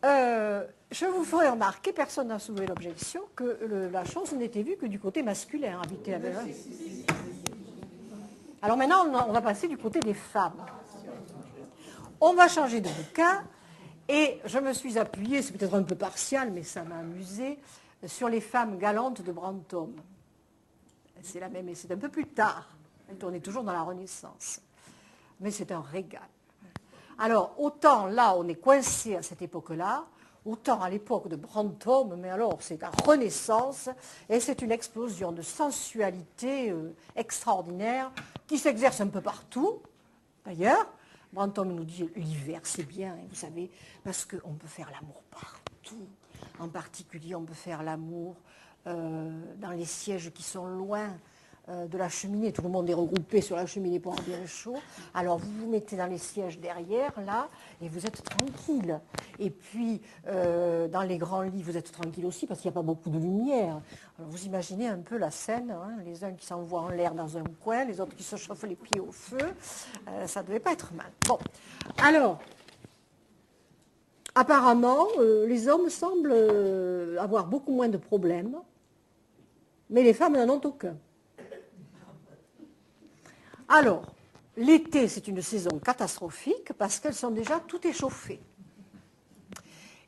je vous ferai remarquer, personne n'a soulevé l'objection, que la chose n'était vue que du côté masculin, habité avec un. Alors maintenant, on va passer du côté des femmes. On va changer de bouquin, et je me suis appuyée, c'est peut-être un peu partial, mais ça m'a amusé, sur les femmes galantes de Brantôme. C'est la même, et c'est un peu plus tard. On est toujours dans la Renaissance. Mais c'est un régal. Alors, autant là, on est coincé à cette époque-là, autant à l'époque de Brantôme, mais alors c'est la Renaissance, et c'est une explosion de sensualité extraordinaire qui s'exerce un peu partout. D'ailleurs, Brantôme nous dit l'hiver, c'est bien, vous savez, parce qu'on peut faire l'amour partout. En particulier, on peut faire l'amour dans les sièges qui sont loin de la cheminée. Tout le monde est regroupé sur la cheminée pour avoir bien chaud. Alors vous vous mettez dans les sièges derrière, là, et vous êtes tranquille. Et puis, dans les grands lits, vous êtes tranquille aussi, parce qu'il n'y a pas beaucoup de lumière. Alors vous imaginez un peu la scène, hein, les uns qui s'envoient en l'air dans un coin, les autres qui se chauffent les pieds au feu. Ça ne devait pas être mal. Bon, alors, apparemment, les hommes semblent avoir beaucoup moins de problèmes, mais les femmes n'en ont aucun. Alors, l'été, c'est une saison catastrophique parce qu'elles sont déjà toutes échauffées.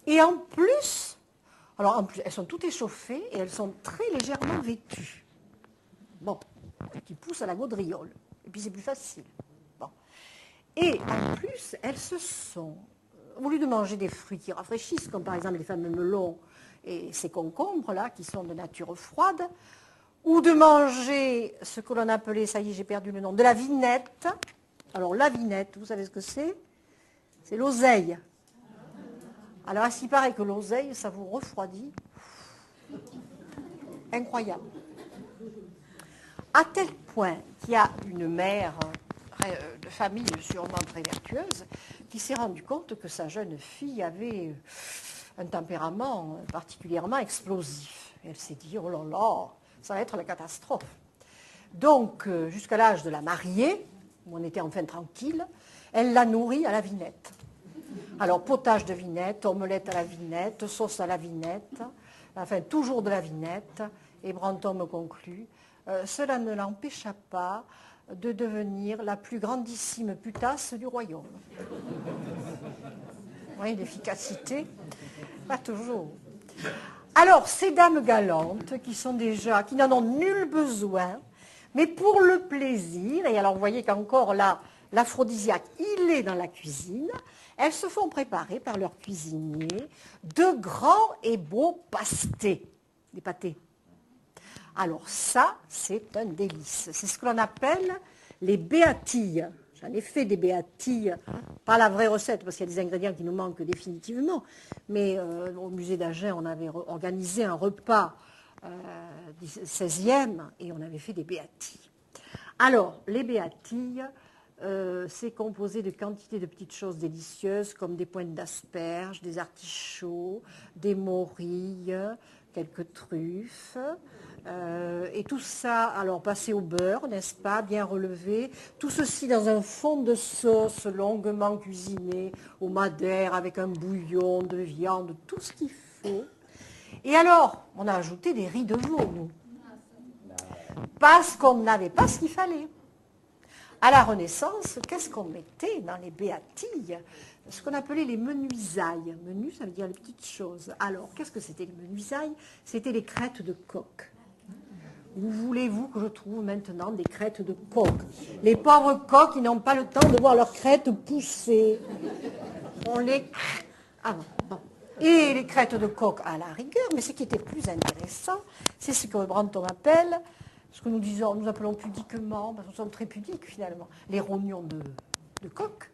Et en plus, elles sont toutes échauffées et elles sont très légèrement vêtues. Bon, qui poussent à la gaudriole. Et puis c'est plus facile. Bon. Et en plus, elles se sont, au lieu de manger des fruits qui rafraîchissent, comme par exemple les fameux melons et ces concombres là, qui sont de nature froide, ou de manger ce que l'on appelait, ça y est, j'ai perdu le nom, de la vinette. Alors la vinette, vous savez ce que c'est? C'est l'oseille. Alors, à ce qui paraît que l'oseille, ça vous refroidit. Incroyable. À tel point qu'il y a une mère de famille sûrement très vertueuse qui s'est rendue compte que sa jeune fille avait un tempérament particulièrement explosif. Et elle s'est dit, oh là là, ça va être la catastrophe. Donc, jusqu'à l'âge de la marier, où on était enfin tranquille, elle l'a nourrie à la vinette. Alors, potage de vinette, omelette à la vinette, sauce à la vinette, enfin, toujours de la vinette. Et Brantôme conclut, cela ne l'empêcha pas de devenir la plus grandissime putasse du royaume. Vous voyez l'efficacité? Pas toujours. Alors, ces dames galantes, qui n'en ont nul besoin, mais pour le plaisir, et alors vous voyez qu'encore là, l'aphrodisiaque, il est dans la cuisine, elles se font préparer par leur cuisinier de grands et beaux pastés, des pâtés. Alors ça, c'est un délice. C'est ce que l'on appelle les béatilles. J'en ai fait des béatilles, pas la vraie recette, parce qu'il y a des ingrédients qui nous manquent définitivement. Mais au musée d'Agen, on avait organisé un repas du 16e et on avait fait des béatilles. Alors, les béatilles, c'est composé de quantités de petites choses délicieuses, comme des pointes d'asperges, des artichauts, des morilles, quelques truffes. Et tout ça, alors passé au beurre, n'est-ce pas, bien relevé. Tout ceci dans un fond de sauce longuement cuisiné au madère avec un bouillon de viande, tout ce qu'il faut. Et alors, on a ajouté des riz de veau, nous. Parce qu'on n'avait pas ce qu'il fallait. À la Renaissance, qu'est-ce qu'on mettait dans les béatilles? Ce qu'on appelait les menuisailles. Menu, ça veut dire les petites choses. Alors, qu'est-ce que c'était les menuisailles? C'était les crêtes de coq. Où voulez-vous que je trouve maintenant des crêtes de coq? Les pauvres coqs, ils n'ont pas le temps de voir leurs crêtes pousser. On les... Ah bon. Et les crêtes de coq à la rigueur, mais ce qui était plus intéressant, c'est ce que Brantôme appelle ce que nous appelons pudiquement, parce que nous sommes très pudiques finalement, les rognons de coq,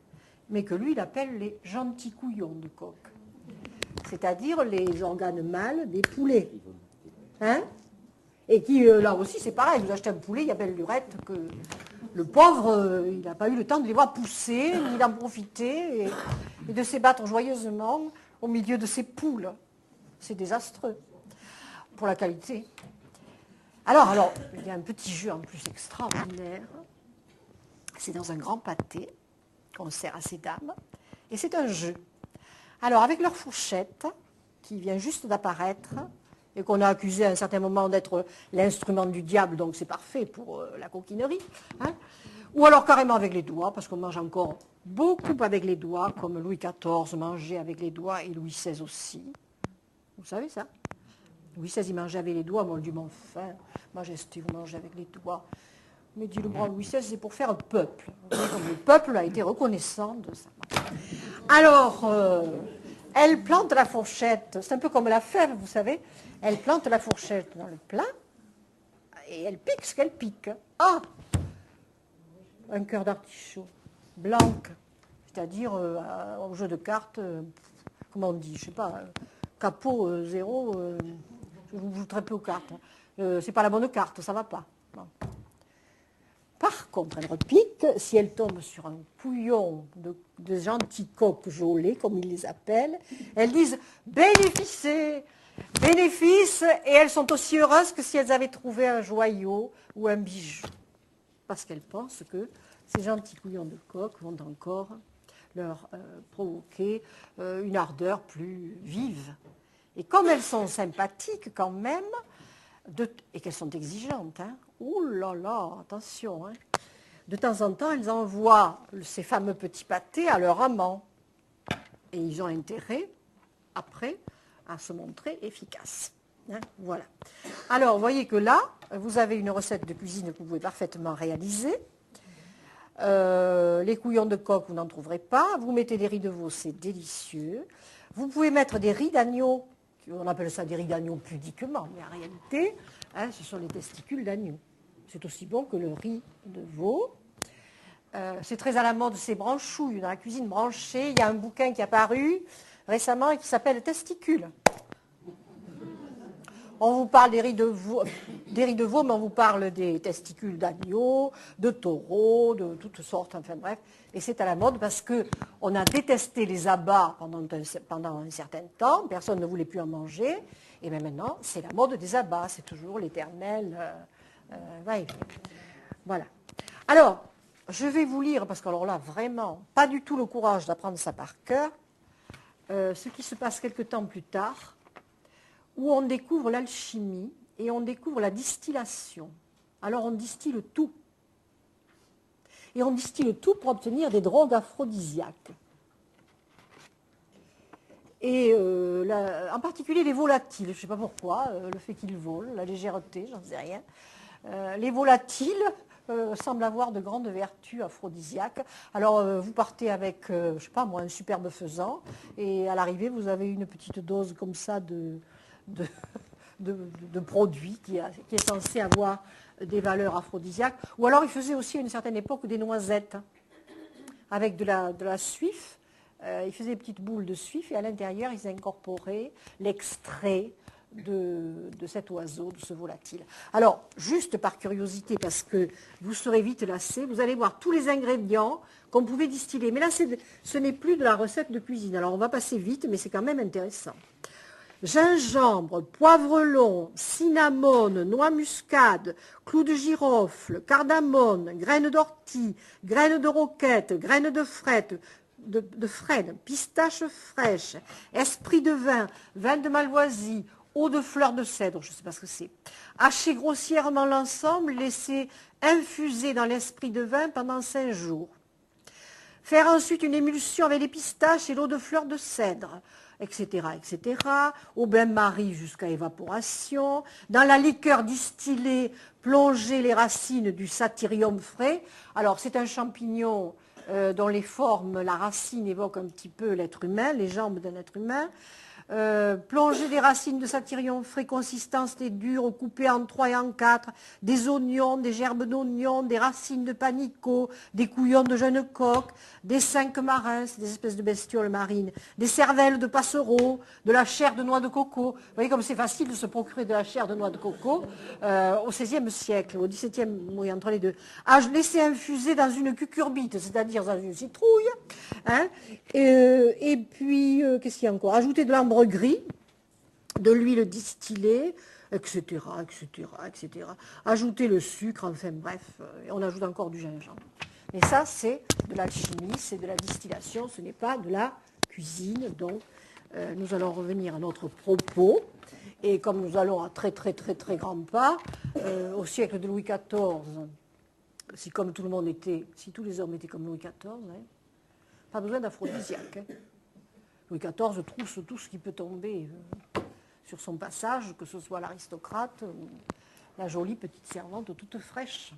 mais que lui, il appelle les gentils couillons de coq. C'est-à-dire les organes mâles des poulets. Hein? Et qui, là aussi, c'est pareil, vous achetez un poulet, il y a belle lurette que le pauvre, il n'a pas eu le temps de les voir pousser, ni d'en profiter, et de s'ébattre joyeusement au milieu de ces poules. C'est désastreux pour la qualité. Alors, il y a un petit jeu en plus extraordinaire. C'est dans un grand pâté qu'on sert à ces dames, et c'est un jeu. Alors, avec leur fourchette, qui vient juste d'apparaître, et qu'on a accusé à un certain moment d'être l'instrument du diable, donc c'est parfait pour la coquinerie, hein. Ou alors carrément avec les doigts, parce qu'on mange encore beaucoup avec les doigts, comme Louis XIV mangeait avec les doigts, et Louis XVI aussi. Vous savez ça? Louis XVI, il mangeait avec les doigts, moi on lui dit, mais enfin, Majesté, vous mangez avec les doigts. Mais dit le grand Louis XVI, c'est pour faire un peuple. Comme le peuple a été reconnaissant de ça. Alors, elle plante la fourchette, c'est un peu comme la fève, vous savez. Elle plante la fourchette dans le plat et elle pique ce qu'elle pique. Ah! Un cœur d'artichaut, blanc, c'est-à-dire au jeu de cartes, comment on dit, je ne sais pas, capot 0, je vous joue très peu aux cartes. C'est pas la bonne carte, ça ne va pas. Bon. Par contre, elle repique, si elle tombe sur un pouillon de gentils coqs jaulés, comme ils les appellent, elles disent « bénéficez !» Bénéfice, et elles sont aussi heureuses que si elles avaient trouvé un joyau ou un bijou. Parce qu'elles pensent que ces gentils couillons de coq vont encore leur provoquer une ardeur plus vive. Et comme elles sont sympathiques quand même, et qu'elles sont exigeantes, hein, ouh là là, attention, hein, de temps en temps, elles envoient ces fameux petits pâtés à leur amant. Et ils ont intérêt, après, à se montrer efficaces. Hein, voilà. Alors, vous voyez que là, vous avez une recette de cuisine que vous pouvez parfaitement réaliser. Les couillons de coq, vous n'en trouverez pas. Vous mettez des riz de veau, c'est délicieux. Vous pouvez mettre des riz d'agneau. On appelle ça des riz d'agneau pudiquement, mais en réalité, hein, ce sont les testicules d'agneau. C'est aussi bon que le riz de veau. C'est très à la mode, ces branchouilles dans la cuisine branchée. Il y a un bouquin qui est apparu récemment et qui s'appelle Testicules. On vous parle des riz de veau, mais on vous parle des testicules d'agneau, de taureau, de toutes sortes, enfin bref. Et c'est à la mode parce qu'on a détesté les abats pendant un certain temps, personne ne voulait plus en manger, et bien maintenant c'est la mode des abats, c'est toujours l'éternel. Voilà. Alors, je vais vous lire, parce que alors là, vraiment, pas du tout le courage d'apprendre ça par cœur, ce qui se passe quelque temps plus tard, où on découvre l'alchimie et on découvre la distillation. Alors on distille tout. Et on distille tout pour obtenir des drogues aphrodisiaques. Et en particulier les volatiles, je ne sais pas pourquoi, le fait qu'ils volent, la légèreté, j'en sais rien. Les volatiles semblent avoir de grandes vertus aphrodisiaques. Alors vous partez avec, je ne sais pas moi, un superbe faisan, et à l'arrivée vous avez une petite dose comme ça de produit qui est censé avoir des valeurs aphrodisiaques. Ou alors ils faisaient aussi à une certaine époque des noisettes avec de la suif. Ils faisaient des petites boules de suif et à l'intérieur ils incorporaient l'extrait de cet oiseau, de ce volatile. Alors, juste par curiosité, parce que vous serez vite lassés, vous allez voir tous les ingrédients qu'on pouvait distiller. Mais là, ce n'est plus de la recette de cuisine. Alors, on va passer vite, mais c'est quand même intéressant. Gingembre, poivre-long, cinnamone, noix muscade, clous de girofle, cardamone, graines d'ortie, graines de roquette, graines de frêne, pistaches fraîches, esprit de vin, vin de malvoisie, eau de fleur de cèdre, je ne sais pas ce que c'est. Hachez grossièrement l'ensemble, laissez infuser dans l'esprit de vin pendant 5 jours. Faire ensuite une émulsion avec les pistaches et l'eau de fleur de cèdre, etc., etc. Au bain-marie jusqu'à évaporation. Dans la liqueur distillée, plongez les racines du satyrium frais. Alors, c'est un champignon dont les formes, la racine évoque un petit peu l'être humain, les jambes d'un être humain. Plonger des racines de satyrion frais, consistance et dure, coupées en 3 et en 4, des oignons, des gerbes d'oignons, des racines de panico, des couillons de jeunes coqs, des 5 marins, c'est des espèces de bestioles marines, des cervelles de passereaux, de la chair de noix de coco. Vous voyez comme c'est facile de se procurer de la chair de noix de coco au XVIe siècle, au XVIIe, oui, entre les deux. Laisser infuser dans une cucurbite, c'est-à-dire dans une citrouille. Hein, et puis, qu'est-ce qu'il y a encore? Ajouter de l'ambre gris, de l'huile distillée, etc., etc., etc. Ajouter le sucre, enfin bref, et on ajoute encore du gingembre. Mais ça, c'est de l'alchimie, c'est de la distillation, ce n'est pas de la cuisine. Donc, nous allons revenir à notre propos. Et comme nous allons à très, très, très, très grands pas, au siècle de Louis XIV, si comme tout le monde était, si tous les hommes étaient comme Louis XIV, hein, pas besoin d'aphrodisiaque. Hein. Louis XIV trousse tout ce qui peut tomber sur son passage, que ce soit l'aristocrate ou la jolie petite servante toute fraîche.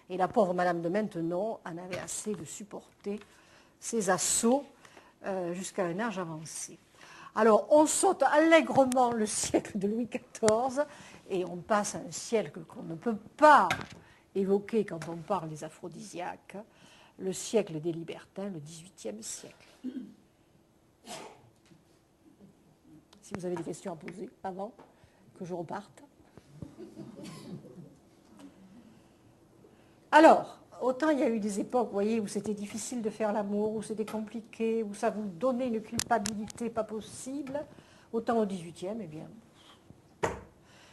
Et la pauvre Madame de Maintenon en avait assez de supporter ces assauts jusqu'à un âge avancé. Alors, on saute allègrement le siècle de Louis XIV et on passe à un siècle qu'on ne peut pas évoquer quand on parle des aphrodisiaques, le siècle des libertins, le XVIIIe siècle. Si vous avez des questions à poser avant que je reparte. Alors, autant il y a eu des époques, vous voyez, où c'était difficile de faire l'amour, où c'était compliqué, où ça vous donnait une culpabilité pas possible, autant au XVIIIe, eh bien,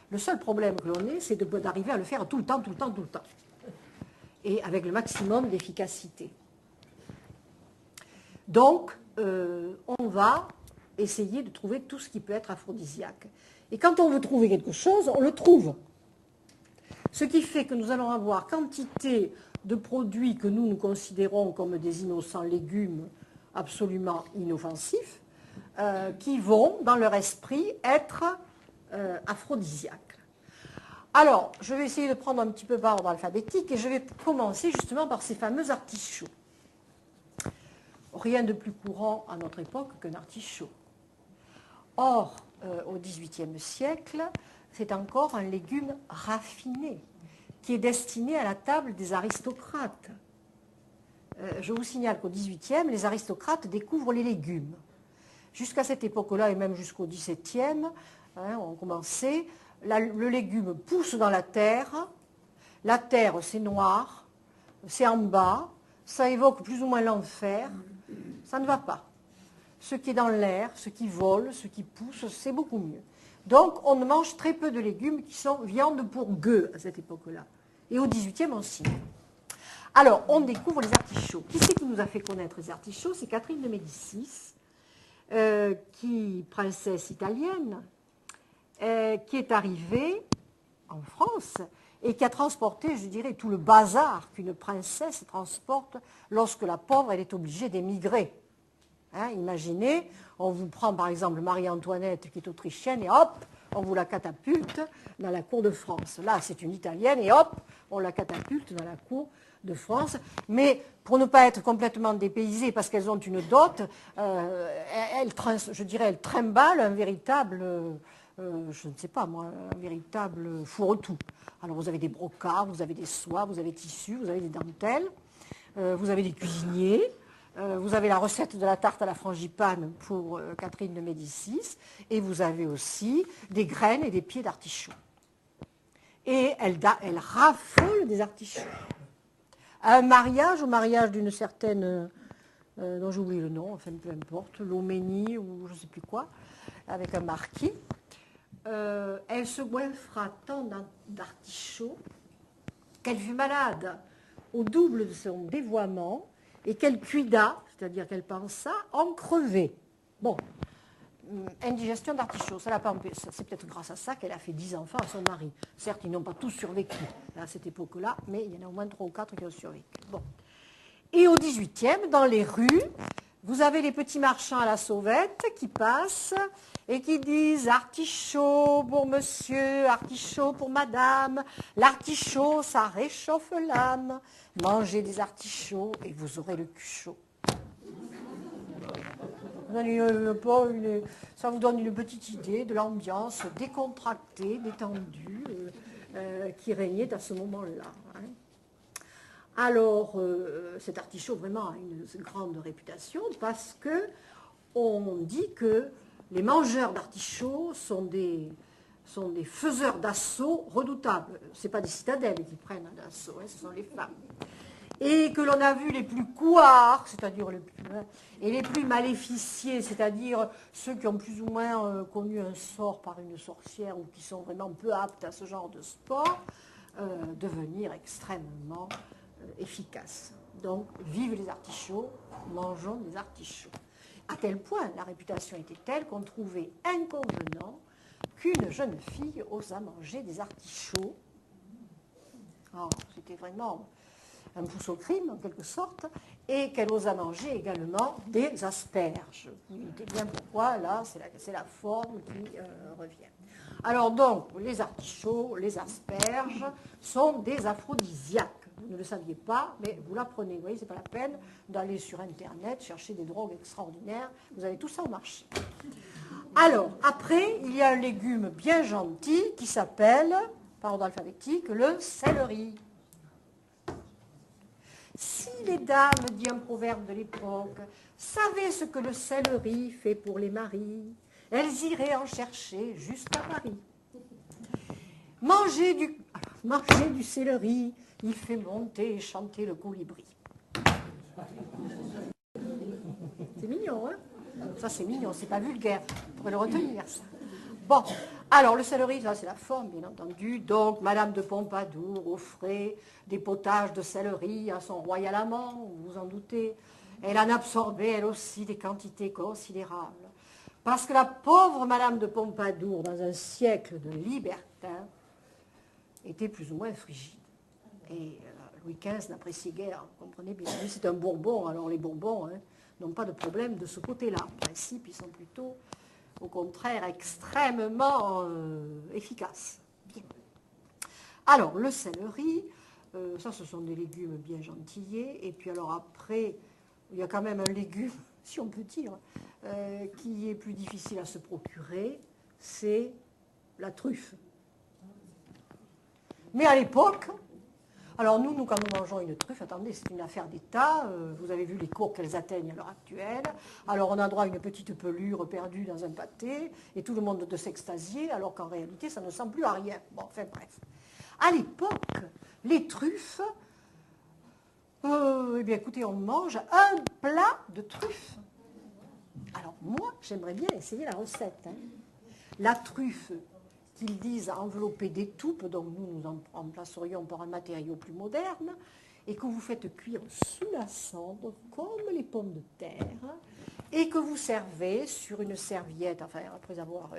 le seul problème que l'on ait, c'est d'arriver à le faire tout le temps, tout le temps, tout le temps. Et avec le maximum d'efficacité. Donc, on va essayer de trouver tout ce qui peut être aphrodisiaque. Et quand on veut trouver quelque chose, on le trouve. Ce qui fait que nous allons avoir quantité de produits que nous considérons comme des innocents légumes absolument inoffensifs, qui vont, dans leur esprit, être aphrodisiaques. Alors, je vais essayer de prendre un petit peu par ordre alphabétique et je vais commencer justement par ces fameux artichauts. Rien de plus courant à notre époque qu'un artichaut. Or, au XVIIIe siècle, c'est encore un légume raffiné qui est destiné à la table des aristocrates. Je vous signale qu'au XVIIIe, les aristocrates découvrent les légumes. Jusqu'à cette époque-là, et même jusqu'au XVIIe, on commençait, le légume pousse dans la terre c'est noir, c'est en bas, ça évoque plus ou moins l'enfer, ça ne va pas. Ce qui est dans l'air, ce qui vole, ce qui pousse, c'est beaucoup mieux. Donc on mange très peu de légumes qui sont viande pour gueux à cette époque-là. Et au XVIIIe aussi. Alors, on découvre les artichauts. Qui c'est qui nous a fait connaître les artichauts? C'est Catherine de Médicis, princesse italienne, qui est arrivée en France et qui a transporté, je dirais, tout le bazar qu'une princesse transporte lorsque la pauvre, elle est obligée d'émigrer. Hein, imaginez, on vous prend par exemple Marie-Antoinette qui est autrichienne et hop, on vous la catapulte dans la cour de France. Là, c'est une italienne et hop, on la catapulte dans la cour de France. Mais pour ne pas être complètement dépaysées parce qu'elles ont une dot, elles trimballent un véritable, je ne sais pas moi, un véritable fourre-tout. Alors vous avez des brocarts, vous avez des soies, vous avez des tissus, vous avez des dentelles, vous avez des cuisiniers. Vous avez la recette de la tarte à la frangipane pour Catherine de Médicis, et vous avez aussi des graines et des pieds d'artichaut. Et elle raffole des artichauts. À un mariage, au mariage d'une certaine, dont j'oublie le nom, enfin peu importe, Loménie ou je ne sais plus quoi, avec un marquis, elle se goinfra tant d'artichauts qu'elle fut malade au double de son dévoiement, et qu'elle cuida, c'est-à-dire qu'elle pensa en crever. Bon, indigestion d'artichaut, c'est peut-être grâce à ça qu'elle a fait 10 enfants à son mari. Certes, ils n'ont pas tous survécu à cette époque-là, mais il y en a au moins 3 ou 4 qui ont survécu. Bon. Et au XVIIIe, dans les rues, vous avez les petits marchands à la sauvette qui passent et qui disent « artichaut pour monsieur, artichaut pour madame, l'artichaut, ça réchauffe l'âme. Mangez des artichauts et vous aurez le cul chaud. » Ça vous donne une petite idée de l'ambiance décontractée, détendue, qui régnait à ce moment-là. Hein. Alors, cet artichaut vraiment a une grande réputation parce que on dit que les mangeurs d'artichauts sont des faiseurs d'assaut redoutables. Ce n'est pas des citadelles qui prennent d'assaut, hein, ce sont les femmes. Et que l'on a vu les plus couards, c'est-à-dire et les plus maléficiés, c'est-à-dire ceux qui ont plus ou moins connu un sort par une sorcière ou qui sont vraiment peu aptes à ce genre de sport, devenir extrêmement efficaces. Donc, vive les artichauts, mangeons des artichauts. À tel point, la réputation était telle qu'on trouvait inconvenant qu'une jeune fille osa manger des artichauts. Oh, c'était vraiment un pouce au crime, en quelque sorte, et qu'elle osa manger également des asperges. Vous notez bien pourquoi, là, c'est la forme qui revient. Alors donc, les artichauts, les asperges sont des aphrodisiaques. Vous ne le saviez pas, mais vous l'apprenez. Vous voyez, ce n'est pas la peine d'aller sur Internet chercher des drogues extraordinaires. Vous avez tout ça au marché. Alors, après, il y a un légume bien gentil qui s'appelle, par ordre alphabétique, le céleri. Si les dames, dit un proverbe de l'époque, savaient ce que le céleri fait pour les maris, elles iraient en chercher jusqu'à Paris. Manger du céleri, il fait monter et chanter le colibri. C'est mignon, hein? Ça, c'est mignon, c'est pas vulgaire. On pourrait le retenir, ça. Bon, alors le céleri, ça c'est la forme, bien entendu. Donc, Madame de Pompadour offrait des potages de céleri à son royal amant, vous vous en doutez. Elle en absorbait, elle aussi, des quantités considérables. Parce que la pauvre Madame de Pompadour, dans un siècle de libertin, était plus ou moins frigide. Et Louis XV n'appréciait guère, vous comprenez bien. Lui, c'est un Bourbon, alors les Bourbons n'ont pas de problème de ce côté-là. En principe, ils sont plutôt, au contraire, extrêmement efficaces. Bien. Alors, le céleri, ça, ce sont des légumes bien gentillés. Et puis, alors après, il y a quand même un légume, si on peut dire, qui est plus difficile à se procurer, c'est la truffe. Mais à l'époque, alors nous, quand nous mangeons une truffe, attendez, c'est une affaire d'État. Vous avez vu les cours qu'elles atteignent à l'heure actuelle. Alors on a droit à une petite pelure perdue dans un pâté, et tout le monde de s'extasier, alors qu'en réalité, ça ne sent plus à rien. Bon, enfin bref. À l'époque, les truffes, eh bien écoutez, on mange un plat de truffes. Alors moi, j'aimerais bien essayer la recette. Hein. La truffe qu'ils disent envelopper d'étoupe, donc nous en remplacerions par un matériau plus moderne, et que vous faites cuire sous la cendre, comme les pommes de terre, et que vous servez sur une serviette, enfin après avoir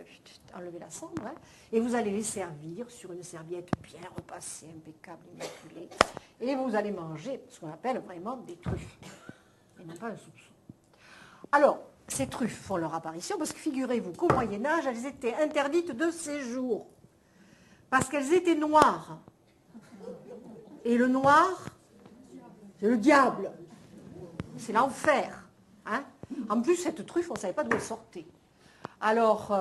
enlevé la cendre, hein, et vous allez les servir sur une serviette bien repassée, impeccable, immaculée, et vous allez manger ce qu'on appelle vraiment des truffes, et non pas un soupçon. Alors, ces truffes font leur apparition parce que figurez-vous qu'au Moyen-Âge, elles étaient interdites de séjour parce qu'elles étaient noires. Et le noir, c'est le diable. C'est l'enfer. Hein. En plus, cette truffe, on ne savait pas d'où elle sortait. Alors,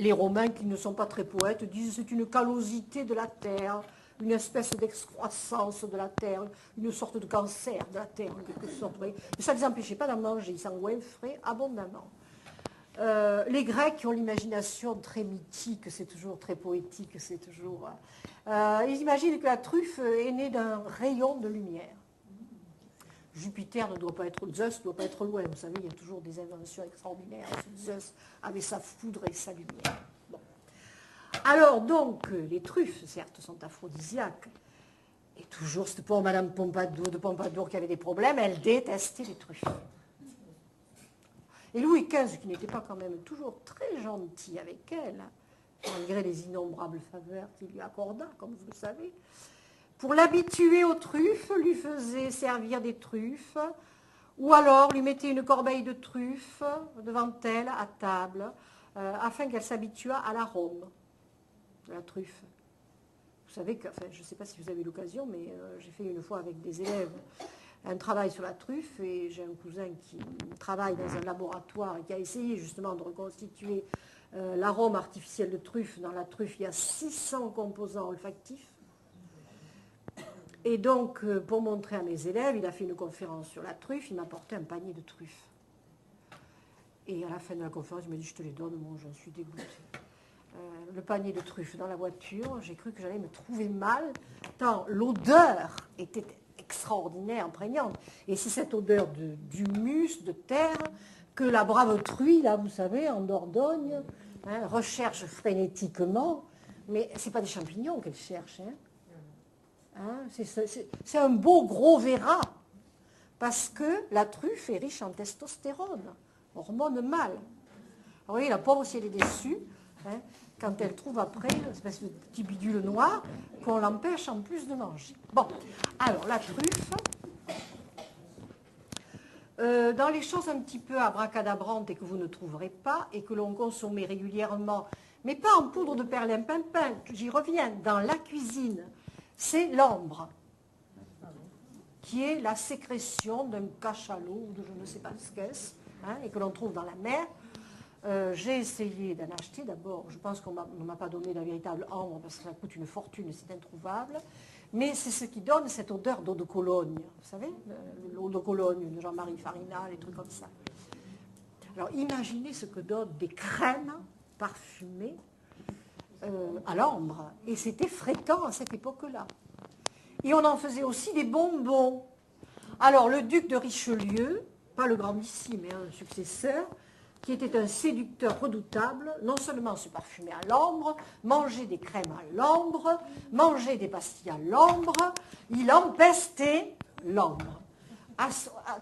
les Romains, qui ne sont pas très poètes, disent que c'est une callosité de la terre, une espèce d'excroissance de la terre, une sorte de cancer de la terre, en quelque sorte. Mais ça ne les empêchait pas d'en manger, ils s'en goinfraient abondamment. Les Grecs qui ont l'imagination très mythique, c'est toujours très poétique, c'est toujours... ils imaginent que la truffe est née d'un rayon de lumière. Jupiter ne doit pas être, Zeus ne doit pas être loin, vous savez, il y a toujours des inventions extraordinaires. Zeus avait sa foudre et sa lumière. Bon. Alors donc, les truffes, certes, sont aphrodisiaques. Et toujours, cette pauvre Madame de Pompadour qui avait des problèmes, elle détestait les truffes. Et Louis XV, qui n'était pas quand même toujours très gentil avec elle, malgré les innombrables faveurs qu'il lui accorda, comme vous le savez, pour l'habituer aux truffes, lui faisait servir des truffes, ou alors lui mettait une corbeille de truffes devant elle à table, afin qu'elle s'habituât à l'arôme de la truffe. Vous savez que, enfin, je ne sais pas si vous avez eu l'occasion, mais j'ai fait une fois avec des élèves un travail sur la truffe, et j'ai un cousin qui travaille dans un laboratoire et qui a essayé justement de reconstituer l'arôme artificiel de truffe. Dans la truffe, il y a 600 composants olfactifs. Et donc, pour montrer à mes élèves, il a fait une conférence sur la truffe, il m'a apporté un panier de truffes. Et à la fin de la conférence, il m'a dit, je te les donne, moi j'en suis dégoûtée. Le panier de truffes dans la voiture, j'ai cru que j'allais me trouver mal, tant l'odeur était extraordinaire, imprégnante. Et c'est cette odeur d'humus, de terre, que la brave truie, là, vous savez, en Dordogne, hein, recherche frénétiquement. Mais ce n'est pas des champignons qu'elle cherche. Hein. Hein, c'est un beau gros verra. Parce que la truffe est riche en testostérone, hormone mâle. Alors, vous voyez, la pauvre, si elle est déçue, hein, quand elle trouve après une espèce de petit bidule noir qu'on l'empêche en plus de manger. Bon, alors la truffe, dans les choses un petit peu abracadabrantes et que vous ne trouverez pas et que l'on consommait régulièrement, mais pas en poudre de perlimpinpin, j'y reviens, dans la cuisine, c'est l'ambre, qui est la sécrétion d'un cachalot ou de je ne sais pas ce qu'est-ce, hein, et que l'on trouve dans la mer. J'ai essayé d'en acheter d'abord. Je pense qu'on ne m'a pas donné la véritable ambre parce que ça coûte une fortune, c'est introuvable. Mais c'est ce qui donne cette odeur d'eau de Cologne. Vous savez, l'eau de Cologne de Jean-Marie Farina, les trucs comme ça. Alors imaginez ce que donnent des crèmes parfumées à l'ambre. Et c'était fréquent à cette époque-là. Et on en faisait aussi des bonbons. Alors le duc de Richelieu, pas le grandissime, mais un successeur, qui était un séducteur redoutable, non seulement se parfumait à l'ambre, mangeait des crèmes à l'ambre, mangeait des pastilles à l'ambre, il empestait l'ambre. À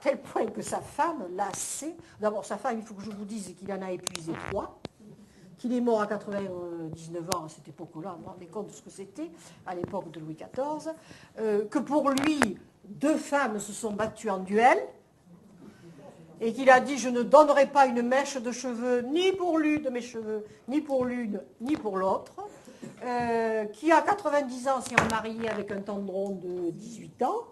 tel point que sa femme, lassée, d'abord sa femme, il faut que je vous dise qu'il en a épuisé 3, qu'il est mort à 99 ans à cette époque-là, vous vous rendez compte de ce que c'était, à l'époque de Louis XIV, que pour lui, 2 femmes se sont battues en duel, et qu'il a dit, je ne donnerai pas une mèche de cheveux, ni pour l'une de mes cheveux, ni pour l'une, ni pour l'autre, qui à 90 ans s'est remarié avec un tendron de 18 ans,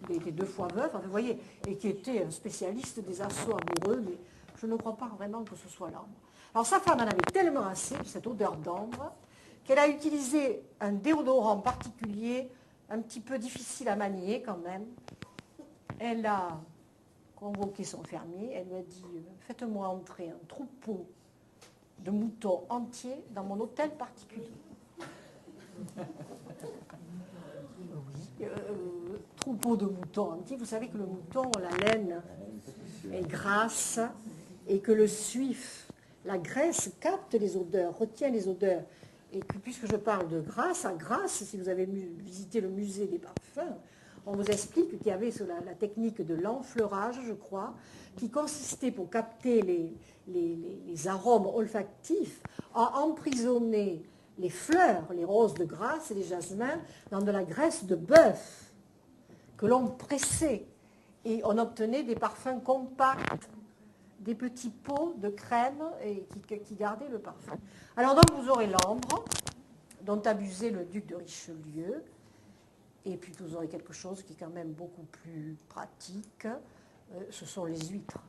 il était 2 fois veuf, enfin, vous voyez, et qui était un spécialiste des assauts amoureux, mais je ne crois pas vraiment que ce soit l'ambre. Alors sa femme en avait tellement assez de cette odeur d'ambre, qu'elle a utilisé un déodorant particulier, un petit peu difficile à manier quand même. Elle a convoqué son fermier, elle lui a dit « Faites-moi entrer un troupeau de moutons entiers dans mon hôtel particulier. » Troupeau de moutons entiers, vous savez que le mouton, la laine est grasse et que le suif, la graisse, capte les odeurs, retient les odeurs. Et que puisque je parle de Grasse, à Grasse, si vous avez visité le musée des parfums, on vous explique qu'il y avait la technique de l'enfleurage, je crois, qui consistait pour capter les arômes olfactifs à emprisonner les fleurs, les roses de Grasse et les jasmins, dans de la graisse de bœuf que l'on pressait. Et on obtenait des parfums compacts, des petits pots de crème et qui gardaient le parfum. Alors donc vous aurez l'ambre, dont abusait le duc de Richelieu. Et puis vous aurez quelque chose qui est quand même beaucoup plus pratique, ce sont les huîtres.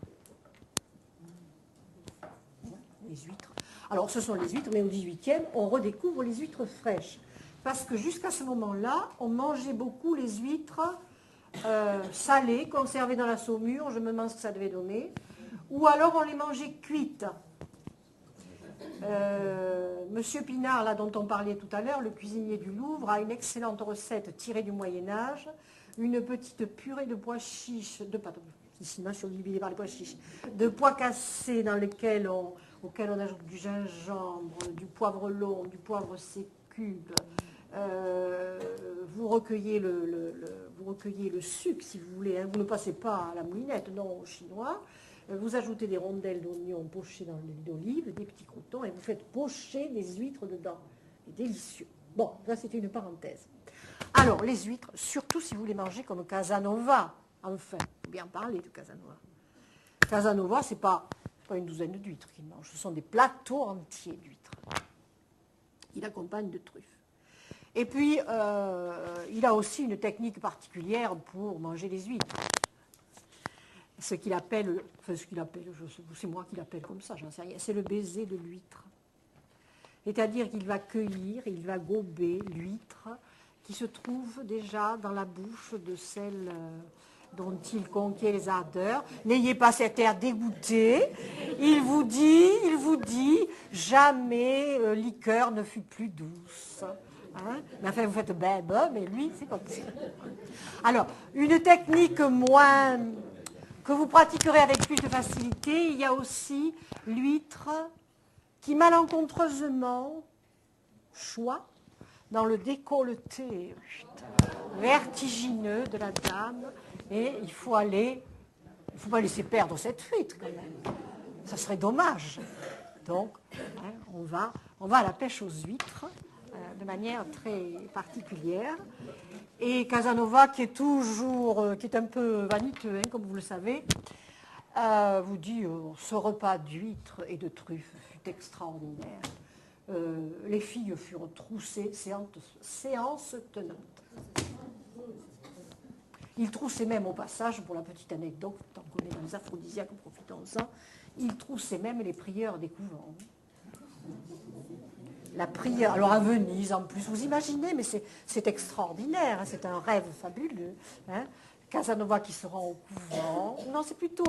Les huîtres. Alors ce sont les huîtres, mais au XVIIIe, on redécouvre les huîtres fraîches. Parce que jusqu'à ce moment-là, on mangeait beaucoup les huîtres salées, conservées dans la saumure, je me demande ce que ça devait donner, ou alors on les mangeait cuites. Monsieur Pinard, là, dont on parlait tout à l'heure, le cuisinier du Louvre, a une excellente recette tirée du Moyen-Âge, une petite purée de pois chiches, de pois cassés dans lesquels auquel on ajoute du gingembre, du poivre long, du poivre sécube. Vous recueillez le sucre, si vous voulez, hein. Vous ne passez pas à la moulinette, non, au chinois. Vous ajoutez des rondelles d'oignons pochées dans l'huile d'olive, des petits croutons, et vous faites pocher des huîtres dedans. C'est délicieux. Bon, ça c'était une parenthèse. Alors, les huîtres, surtout si vous les mangez comme Casanova, enfin, il faut bien parler de Casanova. Casanova, c'est pas une douzaine d'huîtres qu'il mange, ce sont des plateaux entiers d'huîtres. Il accompagne de truffes. Et puis, il a aussi une technique particulière pour manger les huîtres. ce qu'il appelle, c'est moi qui l'appelle comme ça, j'en sais rien, c'est le baiser de l'huître. C'est-à-dire qu'il va cueillir, il va gober l'huître qui se trouve déjà dans la bouche de celle dont il conquiert les ardeurs. N'ayez pas cet air dégoûté. Il vous dit, jamais liqueur ne fut plus douce. Hein? Mais enfin, vous faites mais lui, c'est comme ça. Alors, une technique que vous pratiquerez avec plus de facilité, il y a aussi l'huître qui malencontreusement choit dans le décolleté vertigineux de la dame, et il faut pas laisser perdre cette huître quand même. Ça serait dommage. Donc, hein, on va à la pêche aux huîtres de manière très particulière. Et Casanova, qui est un peu vaniteux, hein, comme vous le savez, vous dit ce repas d'huîtres et de truffes fut extraordinaire. Les filles furent troussées, séance tenante. Il troussait même au passage, pour la petite anecdote, tant qu'on est dans les aphrodisiaques, profitons-en, il troussait même les prieurs des couvents. La prière, alors à Venise en plus, vous imaginez, mais c'est extraordinaire, hein, c'est un rêve fabuleux. Hein. Casanova qui se rend au couvent. Non, c'est plutôt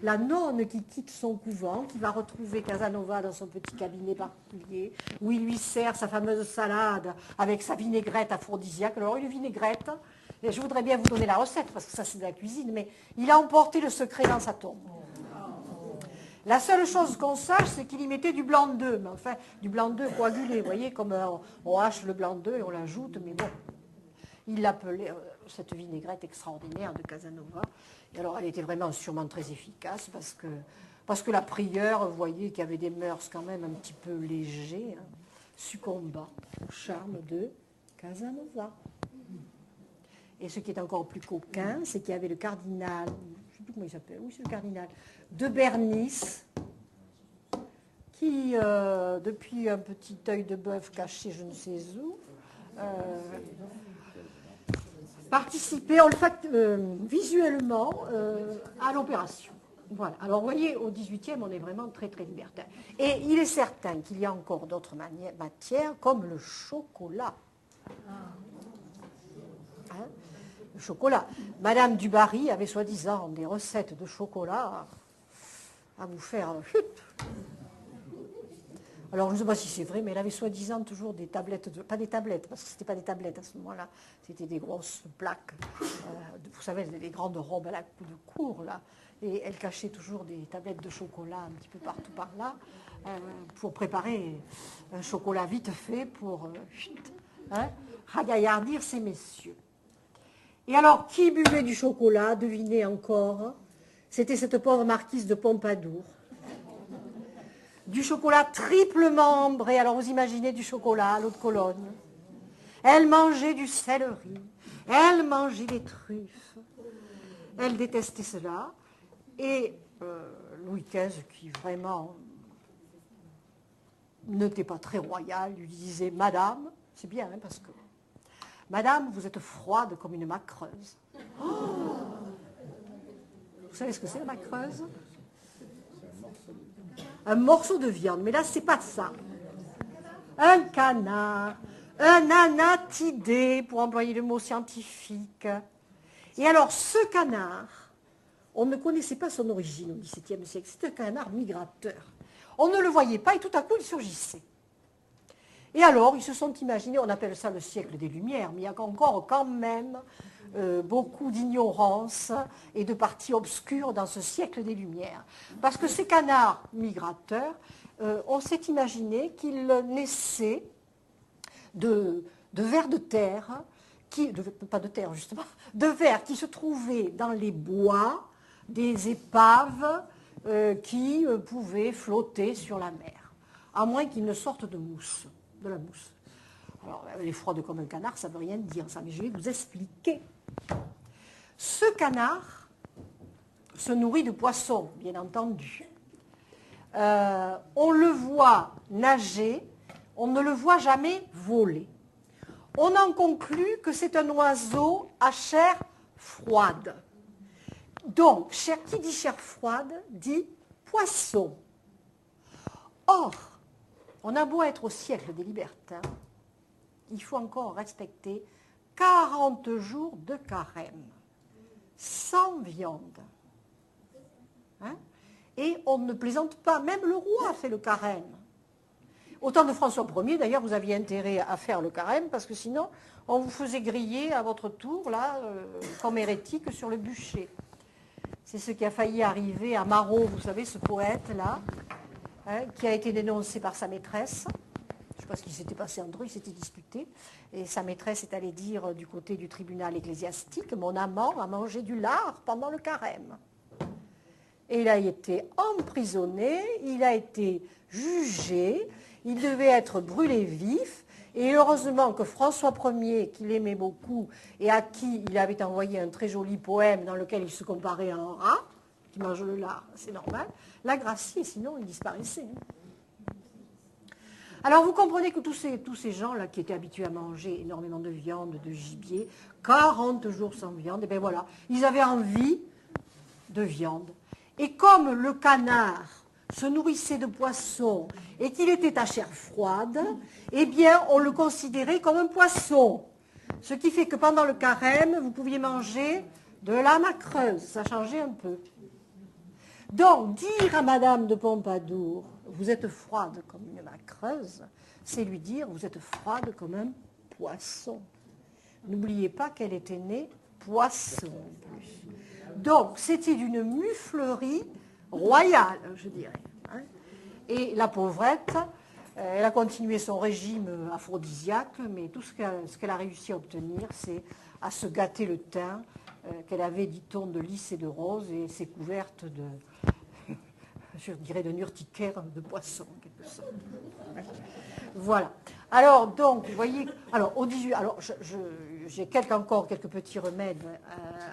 la nonne qui quitte son couvent, qui va retrouver Casanova dans son petit cabinet particulier, où il lui sert sa fameuse salade avec sa vinaigrette aphrodisiaque. Alors une vinaigrette, et je voudrais bien vous donner la recette, parce que ça c'est de la cuisine, mais il a emporté le secret dans sa tombe. La seule chose qu'on sache, c'est qu'il y mettait du blanc d'œuf, mais enfin, du blanc d'œuf coagulé, vous voyez, comme on hache le blanc d'œuf et on l'ajoute, mais bon. Il l'appelait cette vinaigrette extraordinaire de Casanova. Et alors, elle était vraiment sûrement très efficace parce que la prieure, vous voyez, qui avait des mœurs quand même un petit peu légers, hein, succomba au charme de Casanova. Et ce qui est encore plus coquin, c'est qu'il y avait le cardinal, je ne sais plus comment il s'appelle, oui, c'est le cardinal de Bernice, qui, depuis un petit œil de bœuf caché je ne sais où, participait visuellement à l'opération. Voilà. Alors vous voyez, au XVIIIe, on est vraiment très très libertin. Et il est certain qu'il y a encore d'autres matières, comme le chocolat. Hein, le chocolat. Madame du Barry avait soi-disant des recettes de chocolat à vous faire Alors, je ne sais pas si c'est vrai, mais elle avait soi-disant toujours des tablettes, pas des tablettes, parce que ce n'était pas des tablettes à ce moment-là, c'était des grosses plaques, vous savez, des grandes robes à la coupe de cour, là, et elle cachait toujours des tablettes de chocolat un petit peu partout par là, pour préparer un chocolat vite fait pour ragaillardir ces messieurs. Et alors, qui buvait du chocolat, devinez encore, c'était cette pauvre marquise de Pompadour. Du chocolat triplement ambré. Alors vous imaginez du chocolat à l'eau de Cologne. Elle mangeait du céleri. Elle mangeait des truffes. Elle détestait cela. Et Louis XV, qui vraiment n'était pas très royal, lui disait « Madame », c'est bien, hein, parce que « Madame, vous êtes froide comme une macreuse. Oh » Vous savez ce que c'est la macreuse ? Un morceau de viande, mais là, c'est pas ça. Un canard, un anatidé, pour employer le mot scientifique. Et alors, ce canard, on ne connaissait pas son origine au XVIIe siècle. C'était un canard migrateur. On ne le voyait pas et tout à coup, il surgissait. Et alors, ils se sont imaginés, on appelle ça le siècle des Lumières, mais il y a encore quand même beaucoup d'ignorance et de parties obscures dans ce siècle des Lumières. Parce que ces canards migrateurs, on s'est imaginé qu'ils naissaient de vers de terre, pas de terre justement, de vers qui se trouvaient dans les bois, des épaves qui pouvaient flotter sur la mer, à moins qu'ils ne sortent de la mousse. Alors, elle est froide comme un canard, ça ne veut rien dire ça, mais je vais vous expliquer. Ce canard se nourrit de poissons, bien entendu. On le voit nager, on ne le voit jamais voler. On en conclut que c'est un oiseau à chair froide, Donc, qui dit chair froide, dit poisson. Or, on a beau être au siècle des libertins, il faut encore respecter 40 jours de carême, sans viande. Hein? Et on ne plaisante pas, même le roi fait le carême. Au temps de François Ier, d'ailleurs, vous aviez intérêt à faire le carême, parce que sinon, on vous faisait griller à votre tour, là, comme hérétique sur le bûcher. C'est ce qui a failli arriver à Marot, vous savez, ce poète-là, hein, qui a été dénoncé par sa maîtresse. Je ne sais pas ce qui s'était passé entre eux, ils s'étaient disputés. Et sa maîtresse est allée dire du côté du tribunal ecclésiastique, mon amant a mangé du lard pendant le carême. Et il a été emprisonné, il a été jugé, il devait être brûlé vif. Et heureusement que François Ier, qu'il aimait beaucoup et à qui il avait envoyé un très joli poème dans lequel il se comparait à un rat, qui mange le lard, c'est normal, l'a gracié, sinon il disparaissait. Alors vous comprenez que tous ces gens-là qui étaient habitués à manger énormément de viande, de gibier, 40 jours sans viande, et bien voilà, ils avaient envie de viande. Et comme le canard se nourrissait de poissons et qu'il était à chair froide, eh bien on le considérait comme un poisson. Ce qui fait que pendant le carême, vous pouviez manger de la macreuse, ça changeait un peu. Donc dire à Madame de Pompadour, vous êtes froide comme une macreuse, c'est lui dire, vous êtes froide comme un poisson. N'oubliez pas qu'elle était née poisson en plus. Donc c'était d'une muflerie royale, je dirais. Hein. Et la pauvrette, elle a continué son régime aphrodisiaque, mais tout ce qu'elle a réussi à obtenir, c'est à se gâter le teint, qu'elle avait, dit-on, de lys et de rose, et s'est couverte de, je dirais, de urticaire de poisson, en quelque sorte. Voilà. Alors, donc, vous voyez, alors, au 18, alors j'ai encore quelques petits remèdes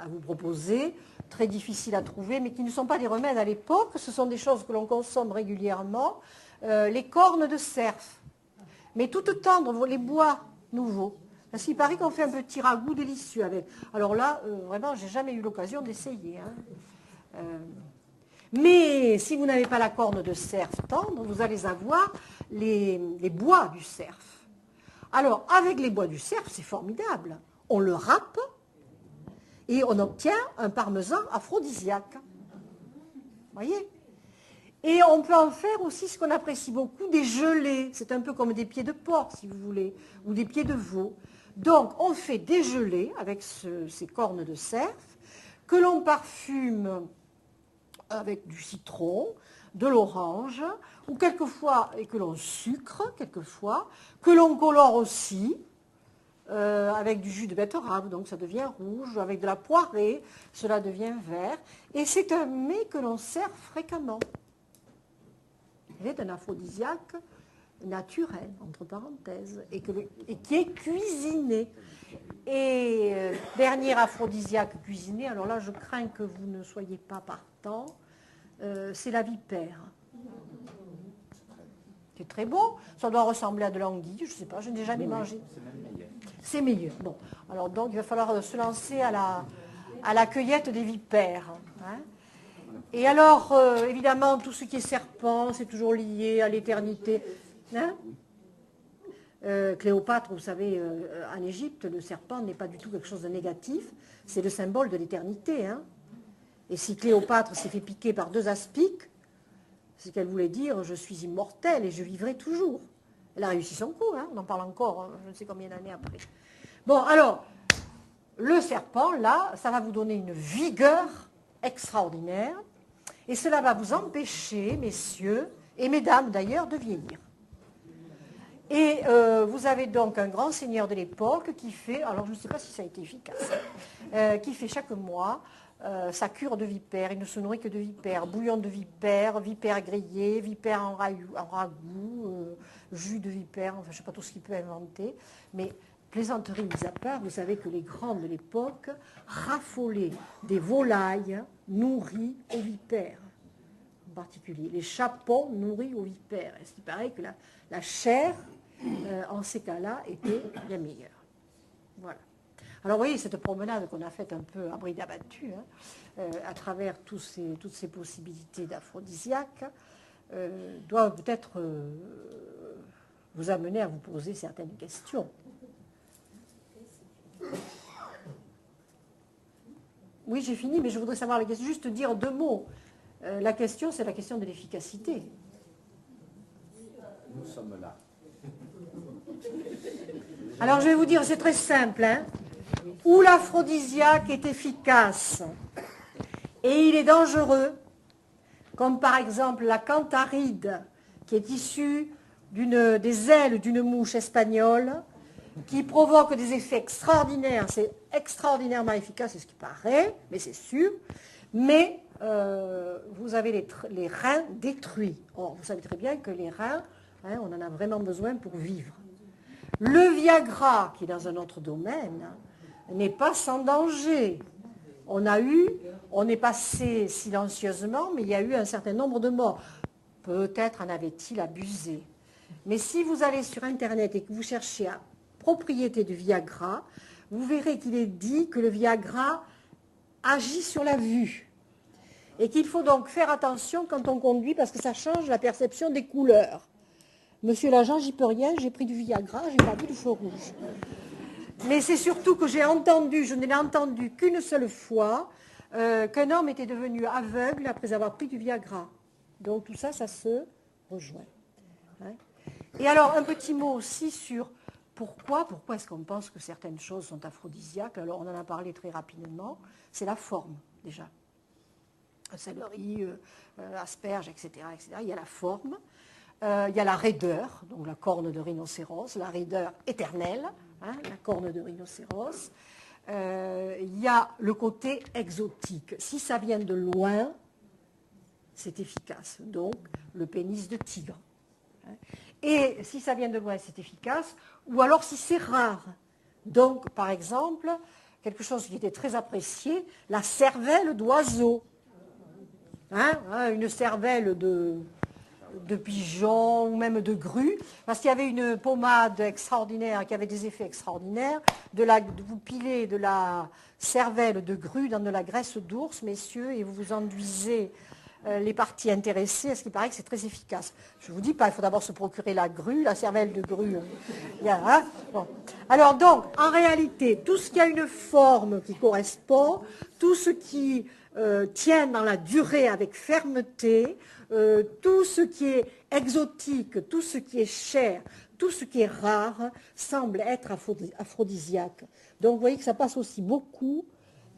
à vous proposer, très difficiles à trouver, mais qui ne sont pas des remèdes à l'époque, ce sont des choses que l'on consomme régulièrement, les cornes de cerf, mais toutes tendres, les bois nouveaux. Parce qu'il paraît qu'on fait un petit ragoût délicieux avec. Alors là, vraiment, j'ai jamais eu l'occasion d'essayer. Hein. Mais si vous n'avez pas la corne de cerf tendre, vous allez avoir les bois du cerf. Alors, avec les bois du cerf, c'est formidable. On le râpe et on obtient un parmesan aphrodisiaque. Vous voyez ? Et on peut en faire aussi ce qu'on apprécie beaucoup, des gelées. C'est un peu comme des pieds de porc, si vous voulez, ou des pieds de veau. Donc, on fait des gelées avec ces cornes de cerf que l'on parfume avec du citron, de l'orange, ou quelquefois, et que l'on sucre, quelquefois, que l'on colore aussi, avec du jus de betterave, donc ça devient rouge, avec de la poirée, cela devient vert, et c'est un mets que l'on sert fréquemment. Il est un aphrodisiaque naturel, entre parenthèses, et qui est cuisiné. Et dernier aphrodisiaque cuisiné, alors là je crains que vous ne soyez pas partant, c'est la vipère. C'est très bon, ça doit ressembler à de l'anguille, je ne sais pas, je n'ai jamais mangé. C'est même meilleur. C'est meilleur. Bon, alors donc il va falloir se lancer à la cueillette des vipères. Hein. Et alors, évidemment, tout ce qui est serpent, c'est toujours lié à l'éternité. Hein. Cléopâtre, vous savez, en Égypte, le serpent n'est pas du tout quelque chose de négatif, c'est le symbole de l'éternité. Hein. Et si Cléopâtre s'est fait piquer par 2 aspics, c'est qu'elle voulait dire « je suis immortelle et je vivrai toujours ». Elle a réussi son coup, hein, on en parle encore, hein, je ne sais combien d'années après. Bon, alors, le serpent, là, ça va vous donner une vigueur extraordinaire, et cela va vous empêcher, messieurs, et mesdames d'ailleurs, de vieillir. Et vous avez donc un grand seigneur de l'époque qui fait, alors je ne sais pas si ça a été efficace, qui fait chaque mois sa cure de vipère. Il ne se nourrit que de vipère, bouillon de vipère, vipère grillée, vipère en ragoût, jus de vipère, enfin je ne sais pas tout ce qu'il peut inventer. Mais plaisanterie mise à part, vous savez que les grands de l'époque raffolaient des volailles nourries aux vipères. En particulier, les chapons nourris aux vipères. Et il paraît que la chair, en ces cas-là, était bien meilleure. Voilà. Alors vous voyez, cette promenade qu'on a faite un peu à bride abattue, à travers toutes ces possibilités d'aphrodisiaque, doit peut-être vous amener à vous poser certaines questions. Oui, j'ai fini, mais je voudrais savoir la question, juste dire 2 mots. La question, c'est la question de l'efficacité. Nous sommes là. Alors je vais vous dire, c'est très simple. Où l'aphrodisiaque est efficace et il est dangereux, comme par exemple la cantharide, qui est issue des ailes d'une mouche espagnole, qui provoque des effets extraordinaires. C'est extraordinairement efficace, c'est ce qui paraît, mais c'est sûr. Mais vous avez les reins détruits. Or, vous savez très bien que les reins, on en a vraiment besoin pour vivre. Le Viagra, qui est dans un autre domaine, n'est pas sans danger. On est passé silencieusement, mais il y a eu un certain nombre de morts. Peut-être en avait-il abusé. Mais si vous allez sur Internet et que vous cherchez à propriété du Viagra, vous verrez qu'il est dit que le Viagra agit sur la vue. Et qu'il faut donc faire attention quand on conduit parce que ça change la perception des couleurs. Monsieur l'agent, j'y peux rien, j'ai pris du Viagra, j'ai pas vu le feu rouge. Mais c'est surtout que je ne l'ai entendu qu'une seule fois, qu'un homme était devenu aveugle après avoir pris du Viagra. Donc tout ça, ça se rejoint. Et alors, un petit mot aussi sur pourquoi est-ce qu'on pense que certaines choses sont aphrodisiaques. Alors, on en a parlé très rapidement. C'est la forme, déjà. Céleri, asperge, etc., etc. Il y a la forme. Il y a la raideur, donc la corne de rhinocéros, la raideur éternelle, la corne de rhinocéros. Il y a le côté exotique. Si ça vient de loin, c'est efficace. Donc, le pénis de tigre. Et si ça vient de loin, c'est efficace. Ou alors si c'est rare. Donc, par exemple, quelque chose qui était très apprécié, la cervelle d'oiseau. Une cervelle de pigeon ou même de grue, parce qu'il y avait une pommade extraordinaire qui avait des effets extraordinaires. Vous pilez de la cervelle de grue dans de la graisse d'ours, messieurs, et vous enduisez les parties intéressées, à ce qui paraît que c'est très efficace. Je ne vous dis pas, il faut d'abord se procurer la grue, la cervelle de grue. Bon. Alors donc, en réalité, tout ce qui a une forme qui correspond, tout ce qui tient dans la durée avec fermeté, tout ce qui est exotique, tout ce qui est cher, tout ce qui est rare, semble être aphrodisiaque. Donc vous voyez que ça passe aussi beaucoup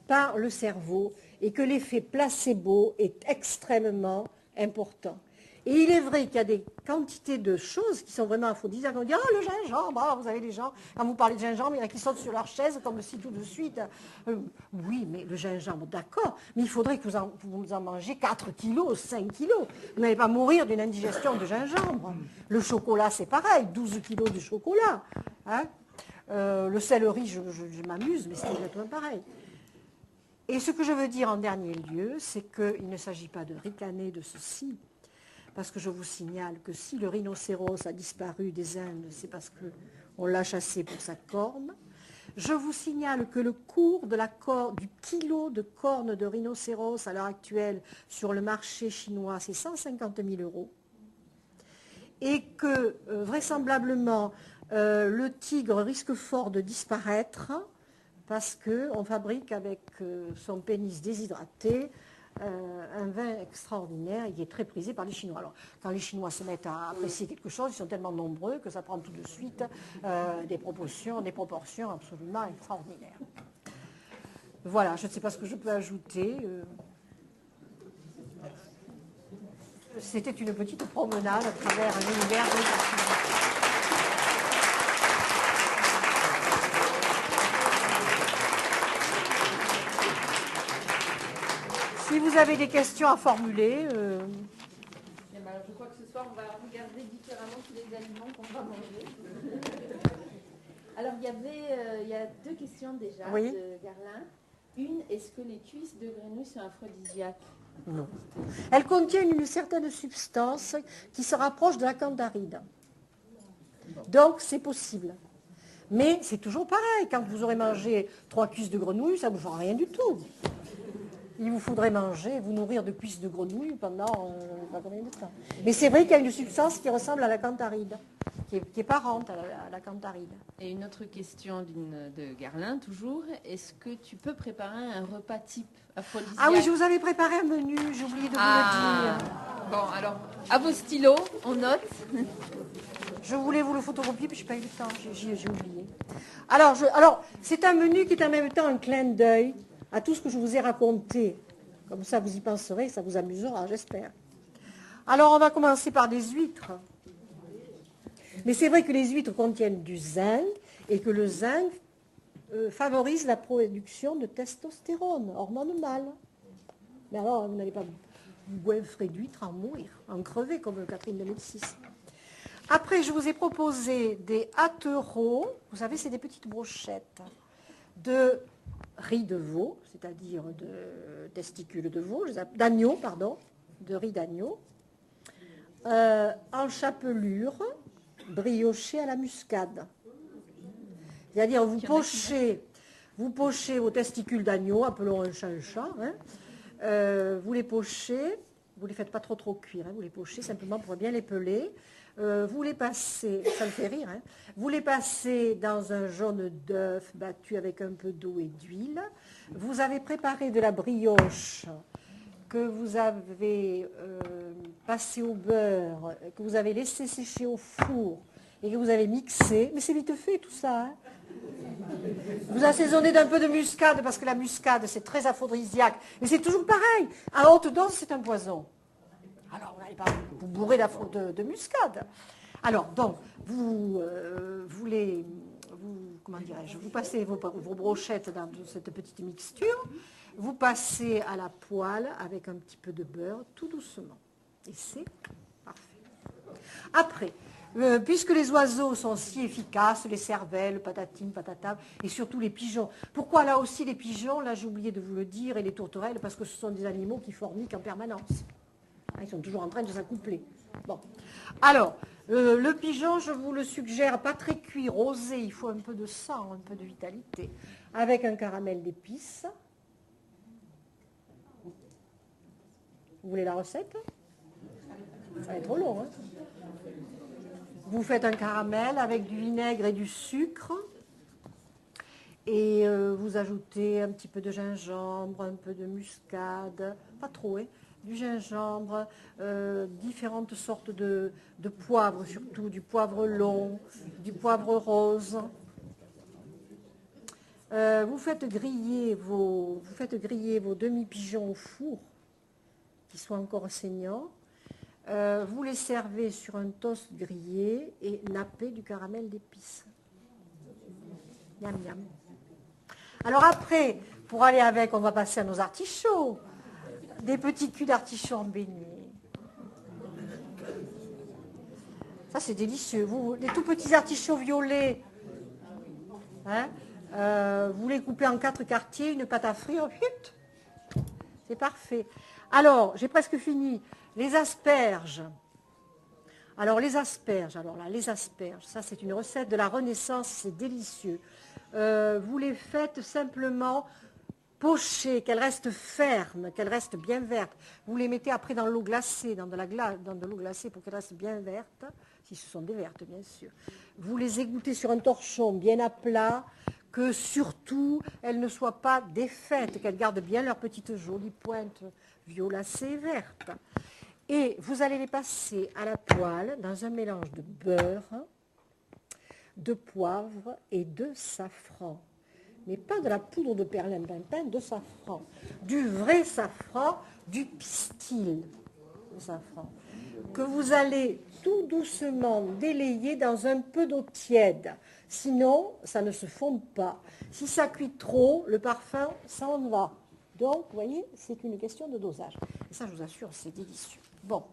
par le cerveau et que l'effet placebo est extrêmement important. Et il est vrai qu'il y a des quantités de choses qui sont vraiment aphrodisiaques. On dit, oh le gingembre, vous avez les gens, quand vous parlez de gingembre, il y en a qui sautent sur leur chaise comme si tout de suite, oui, mais le gingembre, d'accord, mais il faudrait que vous en mangez 4 kilos, 5 kilos. Vous n'allez pas mourir d'une indigestion de gingembre. Le chocolat, c'est pareil, 12 kilos de chocolat. Le céleri, je m'amuse, mais c'est exactement pareil. Et ce que je veux dire en dernier lieu, c'est qu'il ne s'agit pas de ricaner de ceci, parce que je vous signale que si le rhinocéros a disparu des Indes, c'est parce qu'on l'a chassé pour sa corne. Je vous signale que le cours du kilo de corne de rhinocéros à l'heure actuelle sur le marché chinois, c'est 150 000 €. Et que vraisemblablement, le tigre risque fort de disparaître parce qu'on fabrique avec son pénis déshydraté un vin extraordinaire et qui est très prisé par les Chinois. Alors, quand les Chinois se mettent à apprécier quelque chose, ils sont tellement nombreux que ça prend tout de suite des proportions absolument extraordinaires. Voilà, je ne sais pas ce que je peux ajouter. C'était une petite promenade à travers un univers de... Si vous avez des questions à formuler... Alors, je crois que ce soir, on va regarder différemment tous les aliments qu'on va manger. Alors, il y a 2 questions déjà de Garlin. Une, est-ce que les cuisses de grenouille sont aphrodisiaques? Non. Elles contiennent une certaine substance qui se rapproche de la cantharide. Donc, c'est possible. Mais c'est toujours pareil. Quand vous aurez mangé 3 cuisses de grenouille, ça ne vous fera rien du tout. Il vous faudrait manger, vous nourrir de cuisses de grenouille pendant pas combien de temps. Mais c'est vrai qu'il y a une substance qui ressemble à la cantharide, qui est parente à la cantharide. Et une autre question de Garlin, toujours. Est-ce que tu peux préparer un repas type aphrodisiaque? Ah oui, je vous avais préparé un menu, j'ai oublié de vous le dire. Bon, alors, à vos stylos, on note. Je voulais vous le photocopier, puis je n'ai pas eu le temps, j'ai oublié. Alors, c'est un menu qui est en même temps un clin d'œil à tout ce que je vous ai raconté. Comme ça, vous y penserez, ça vous amusera, j'espère. Alors, on va commencer par des huîtres. Mais c'est vrai que les huîtres contiennent du zinc et que le zinc favorise la production de testostérone, hormone mâle. Mais alors, vous n'allez pas vous goinfrer d'huîtres, en mourir, en crever, comme Catherine de Médicis. Après, je vous ai proposé des ateurots. Vous savez, c'est des petites brochettes de riz de veau, c'est-à-dire de testicules de veau, d'agneau, pardon, de riz d'agneau, en chapelure, briochée à la muscade. C'est-à-dire, vous pochez vos testicules d'agneau, appelons un chat un chat, hein, vous les pochez, vous ne les faites pas trop cuire, hein, vous les pochez simplement pour bien les peler. Vous les passez, ça me fait rire, hein, vous les passez dans un jaune d'œuf battu avec un peu d'eau et d'huile. Vous avez préparé de la brioche que vous avez passée au beurre, que vous avez laissé sécher au four et que vous avez mixé. Mais c'est vite fait tout ça. Hein. Vous assaisonnez d'un peu de muscade parce que la muscade c'est très aphrodisiaque. Mais c'est toujours pareil. À haute dose c'est un poison. Alors, vous n'allez pas vous bourrer de muscade. Alors, donc, vous passez vos brochettes dans cette petite mixture, vous passez à la poêle avec un petit peu de beurre, tout doucement. Et c'est parfait. Après, puisque les oiseaux sont si efficaces, les cervelles, patatines, patatas, et surtout les pigeons. Pourquoi là aussi les pigeons? Là, j'ai oublié de vous le dire, et les tourterelles, parce que ce sont des animaux qui forniquent en permanence. Ils sont toujours en train de s'accoupler. Bon. Alors, le pigeon, je vous le suggère, pas très cuit, rosé, il faut un peu de sang, un peu de vitalité, avec un caramel d'épices. Vous voulez la recette? Ça va être trop long. Hein, vous faites un caramel avec du vinaigre et du sucre. Et vous ajoutez un petit peu de gingembre, un peu de muscade, pas trop, hein, du gingembre, différentes sortes de poivre, surtout du poivre long, du poivre rose. Vous faites griller vos demi-pigeons au four, qui soient encore saignants. Vous les servez sur un toast grillé et nappé du caramel d'épices. Miam, miam. Alors après, pour aller avec, on va passer à nos artichauts. Des petits culs d'artichauts en beignet. Ça, c'est délicieux. Des tout petits artichauts violets. Hein, vous les coupez en 4 quartiers, une pâte à frire. C'est parfait. Alors, j'ai presque fini. Les asperges. Alors, les asperges, ça, c'est une recette de la Renaissance, c'est délicieux. Vous les faites simplement pocher, qu'elles restent fermes, qu'elles restent bien vertes. Vous les mettez après dans l'eau glacée, dans de l'eau glacée pour qu'elles restent bien vertes, si ce sont des vertes bien sûr. Vous les égouttez sur un torchon bien à plat, que surtout elles ne soient pas défaites, qu'elles gardent bien leur petite jolie pointe violacée et verte. Et vous allez les passer à la poêle dans un mélange de beurre, de poivre et de safran. Mais pas de la poudre de perlimpinpin, de safran. Du vrai safran, du pistil de safran. Que vous allez tout doucement délayer dans un peu d'eau tiède. Sinon, ça ne se fonde pas. Si ça cuit trop, le parfum s'en va. Donc, vous voyez, c'est une question de dosage. Et ça, je vous assure, c'est délicieux. Bon.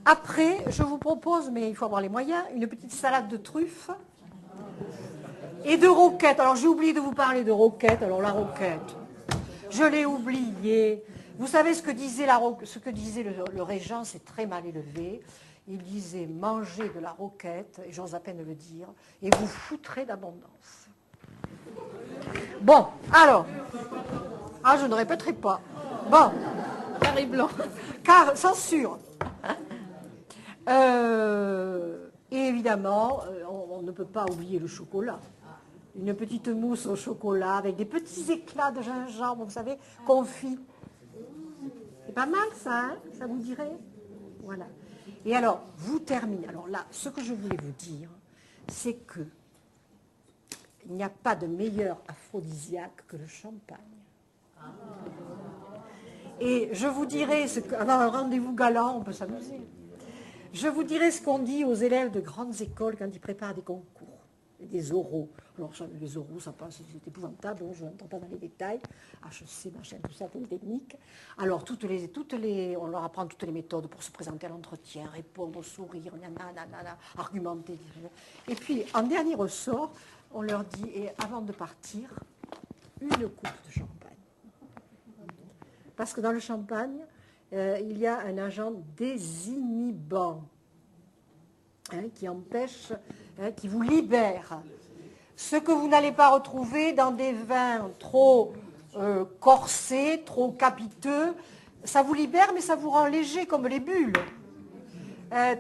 Après, je vous propose, mais il faut avoir les moyens, une petite salade de truffes et de roquettes. Alors, j'ai oublié de vous parler de roquettes. Alors, la roquette, je l'ai oublié. Vous savez ce que disait le régent, c'est très mal élevé. Il disait, mangez de la roquette, et j'ose à peine le dire, et vous foutrez d'abondance. Bon, alors, je ne répéterai pas. Bon. Carré blanc. Car, censure. Et évidemment, on ne peut pas oublier le chocolat. Une petite mousse au chocolat avec des petits éclats de gingembre, vous savez, confit. C'est pas mal ça, hein? Ça vous dirait? Voilà. Et alors, vous terminez. Alors là, ce que je voulais vous dire, c'est que il n'y a pas de meilleur aphrodisiaque que le champagne. Et je vous dirai, avant un rendez-vous galant, on peut s'amuser. Je vous dirai ce qu'on dit aux élèves de grandes écoles quand ils préparent des concours, des oraux. Alors les oraux, ça passe, c'est épouvantable, je n'entends pas dans les détails. HEC, machin, tout ça, Polytechnique. Alors on leur apprend toutes les méthodes pour se présenter à l'entretien, répondre, sourire, argumenter. Et puis, en dernier ressort, on leur dit, et avant de partir, une coupe de champagne. Parce que dans le champagne, il y a un agent désinhibant qui empêche, qui vous libère. Ce que vous n'allez pas retrouver dans des vins trop corsés, trop capiteux, ça vous libère mais ça vous rend léger comme les bulles.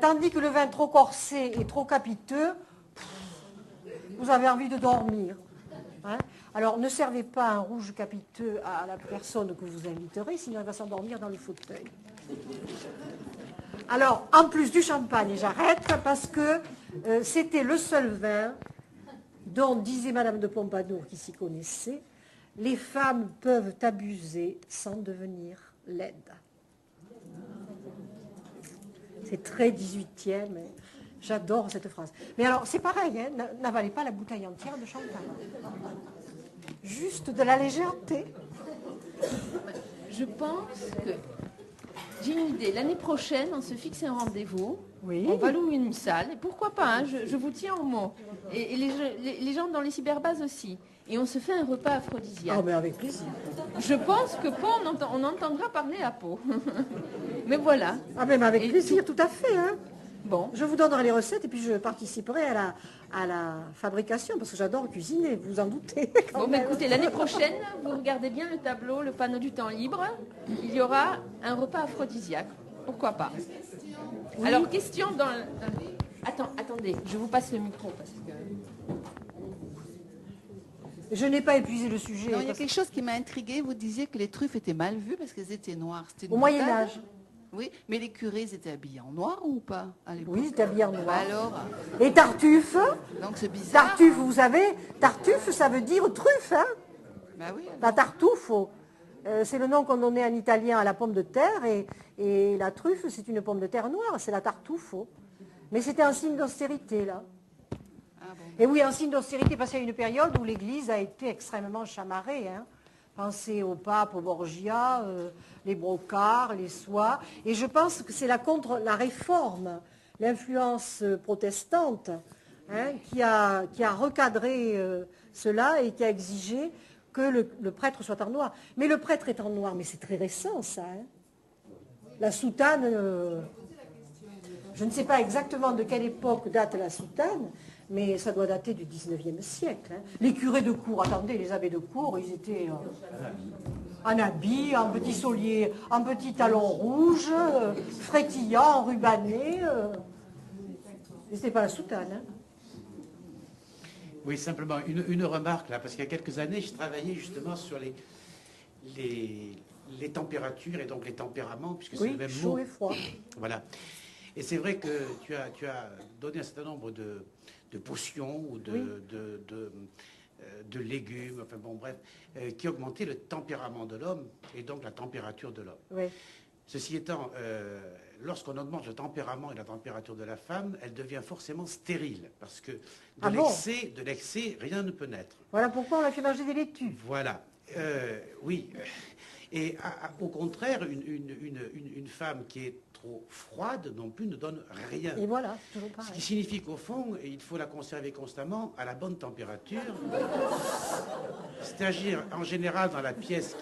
Tandis que le vin trop corsé et trop capiteux, vous avez envie de dormir. Alors, ne servez pas un rouge capiteux à la personne que vous inviterez, sinon elle va s'endormir dans le fauteuil. Alors, en plus du champagne, et j'arrête, parce que c'était le seul vin dont disait Madame de Pompadour, qui s'y connaissait, les femmes peuvent abuser sans devenir laides. C'est très 18e, j'adore cette phrase. Mais alors, c'est pareil, n'avalez pas la bouteille entière de champagne. Juste de la légèreté. Je pense que j'ai une idée. L'année prochaine, on se fixe un rendez-vous. Oui. On va louer une salle. Et pourquoi pas, je vous tiens au mot. Et les gens dans les cyberbases aussi. Et on se fait un repas aphrodisiaque. Ah, mais avec plaisir. Je pense que Pau, on entendra parler à Pau. Mais voilà. Ah, mais avec plaisir, tout à fait. Bon. Je vous donnerai les recettes et puis je participerai à la fabrication parce que j'adore cuisiner, vous en doutez. Bon, mais écoutez, l'année prochaine, vous regardez bien le tableau, le panneau du temps libre. Il y aura un repas aphrodisiaque. Pourquoi pas? Oui. Alors, question dans... Attendez, je vous passe le micro parce que... Je n'ai pas épuisé le sujet. Non, il y a quelque chose qui m'a intriguée. Vous disiez que les truffes étaient mal vues parce qu'elles étaient noires. Au Moyen-Âge. Oui, mais les curés étaient habillés en noir ou pas à l'époque? Oui, ils étaient habillés en noir. Alors? Et Tartuffe? Donc c'est bizarre. Tartuffe, vous savez, Tartuffe, ça veut dire truffe. Bah oui. La tartuffe, c'est le nom qu'on donnait en italien à la pomme de terre. Et la truffe, c'est une pomme de terre noire, c'est la tartuffe. Mais c'était un signe d'austérité, là. Ah bon. Et oui, un signe d'austérité, parce qu'il y a une période où l'Église a été extrêmement chamarrée. Pensez au pape, au Borgia, les brocards, les soies. Et je pense que c'est contre la réforme, l'influence protestante, qui a recadré cela et qui a exigé que le prêtre soit en noir. Mais le prêtre est en noir, mais c'est très récent ça. La soutane, je ne sais pas exactement de quelle époque date la soutane, mais ça doit dater du 19e siècle. Les curés de cour, attendez, les abbés de cour, ils étaient en habit, en petit saulier, en petit talon rouge, frétillant, rubané. C'était pas la soutane. Oui, simplement une remarque là, parce qu'il y a quelques années, je travaillais justement sur les températures et donc les tempéraments, puisque c'est le même chaud mot. et froid. Voilà. Et c'est vrai que tu as donné un certain nombre de potions ou de légumes, enfin bon bref, qui augmentaient le tempérament de l'homme et donc la température de l'homme. Oui. Ceci étant, lorsqu'on augmente le tempérament et la température de la femme, elle devient forcément stérile, parce que de l'excès, rien ne peut naître. Voilà pourquoi on a fait manger des laitues. Voilà. Oui. Et au contraire, une femme qui est trop froide non plus ne donne rien. Et voilà, toujours pareil. Ce qui signifie qu'au fond, il faut la conserver constamment à la bonne température. C'est-à-dire, en général, dans la pièce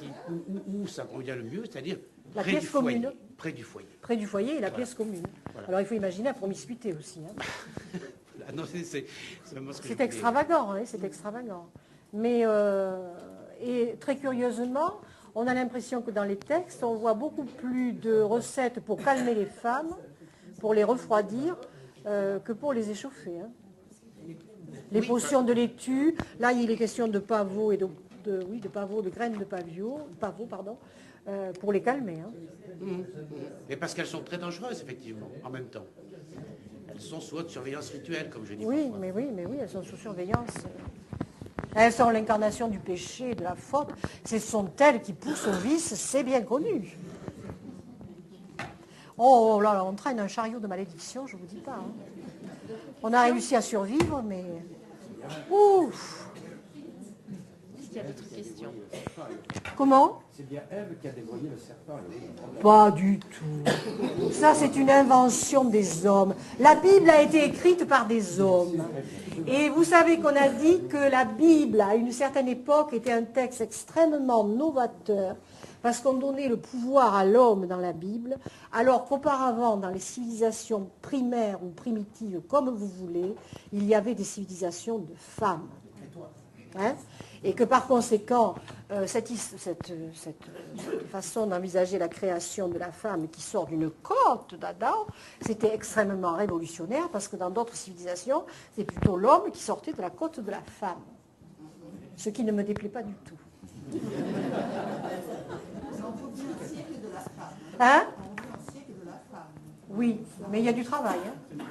où ça convient le mieux, c'est-à-dire La Près pièce du foyer. commune. Près du foyer. Près du foyer et la Voilà. pièce commune. Voilà. Alors il faut imaginer la promiscuité aussi. Hein. Ah non, c'est vraiment ce que je C'est voulais- extravagant, hein, c'est extravagant. Mais, et très curieusement, on a l'impression que dans les textes, on voit beaucoup plus de recettes pour calmer les femmes, pour les refroidir, que pour les échauffer. Hein. Les Oui, potions de laitue, là il est question de pavot et de pavot, de graines de pavot, pardon, pour les calmer. Hein. Mais parce qu'elles sont très dangereuses, effectivement, en même temps. Elles sont sous haute surveillance rituelle, comme je dis. Oui, parfois. mais oui, elles sont sous surveillance. Elles sont l'incarnation du péché et de la faute. Ce sont elles qui poussent au vice, c'est bien connu. Oh là là, on traîne un chariot de malédiction, je ne vous dis pas. Hein. On a réussi à survivre, mais... Ouf. Est-ce qu'il y a d'autres questions? Comment? C'est bien Ève qui a dévoilé le serpent. Pas du tout. Ça, c'est une invention des hommes. La Bible a été écrite par des hommes. Et vous savez qu'on a dit que la Bible, à une certaine époque, était un texte extrêmement novateur, parce qu'on donnait le pouvoir à l'homme dans la Bible, alors qu'auparavant, dans les civilisations primaires ou primitives, comme vous voulez, il y avait des civilisations de femmes. Hein? Et que par conséquent, cette façon d'envisager la création de la femme qui sort d'une côte d'Adam, c'était extrêmement révolutionnaire parce que dans d'autres civilisations, c'est plutôt l'homme qui sortait de la côte de la femme. Ce qui ne me déplaît pas du tout. Hein? Oui, mais il y a du travail. Hein?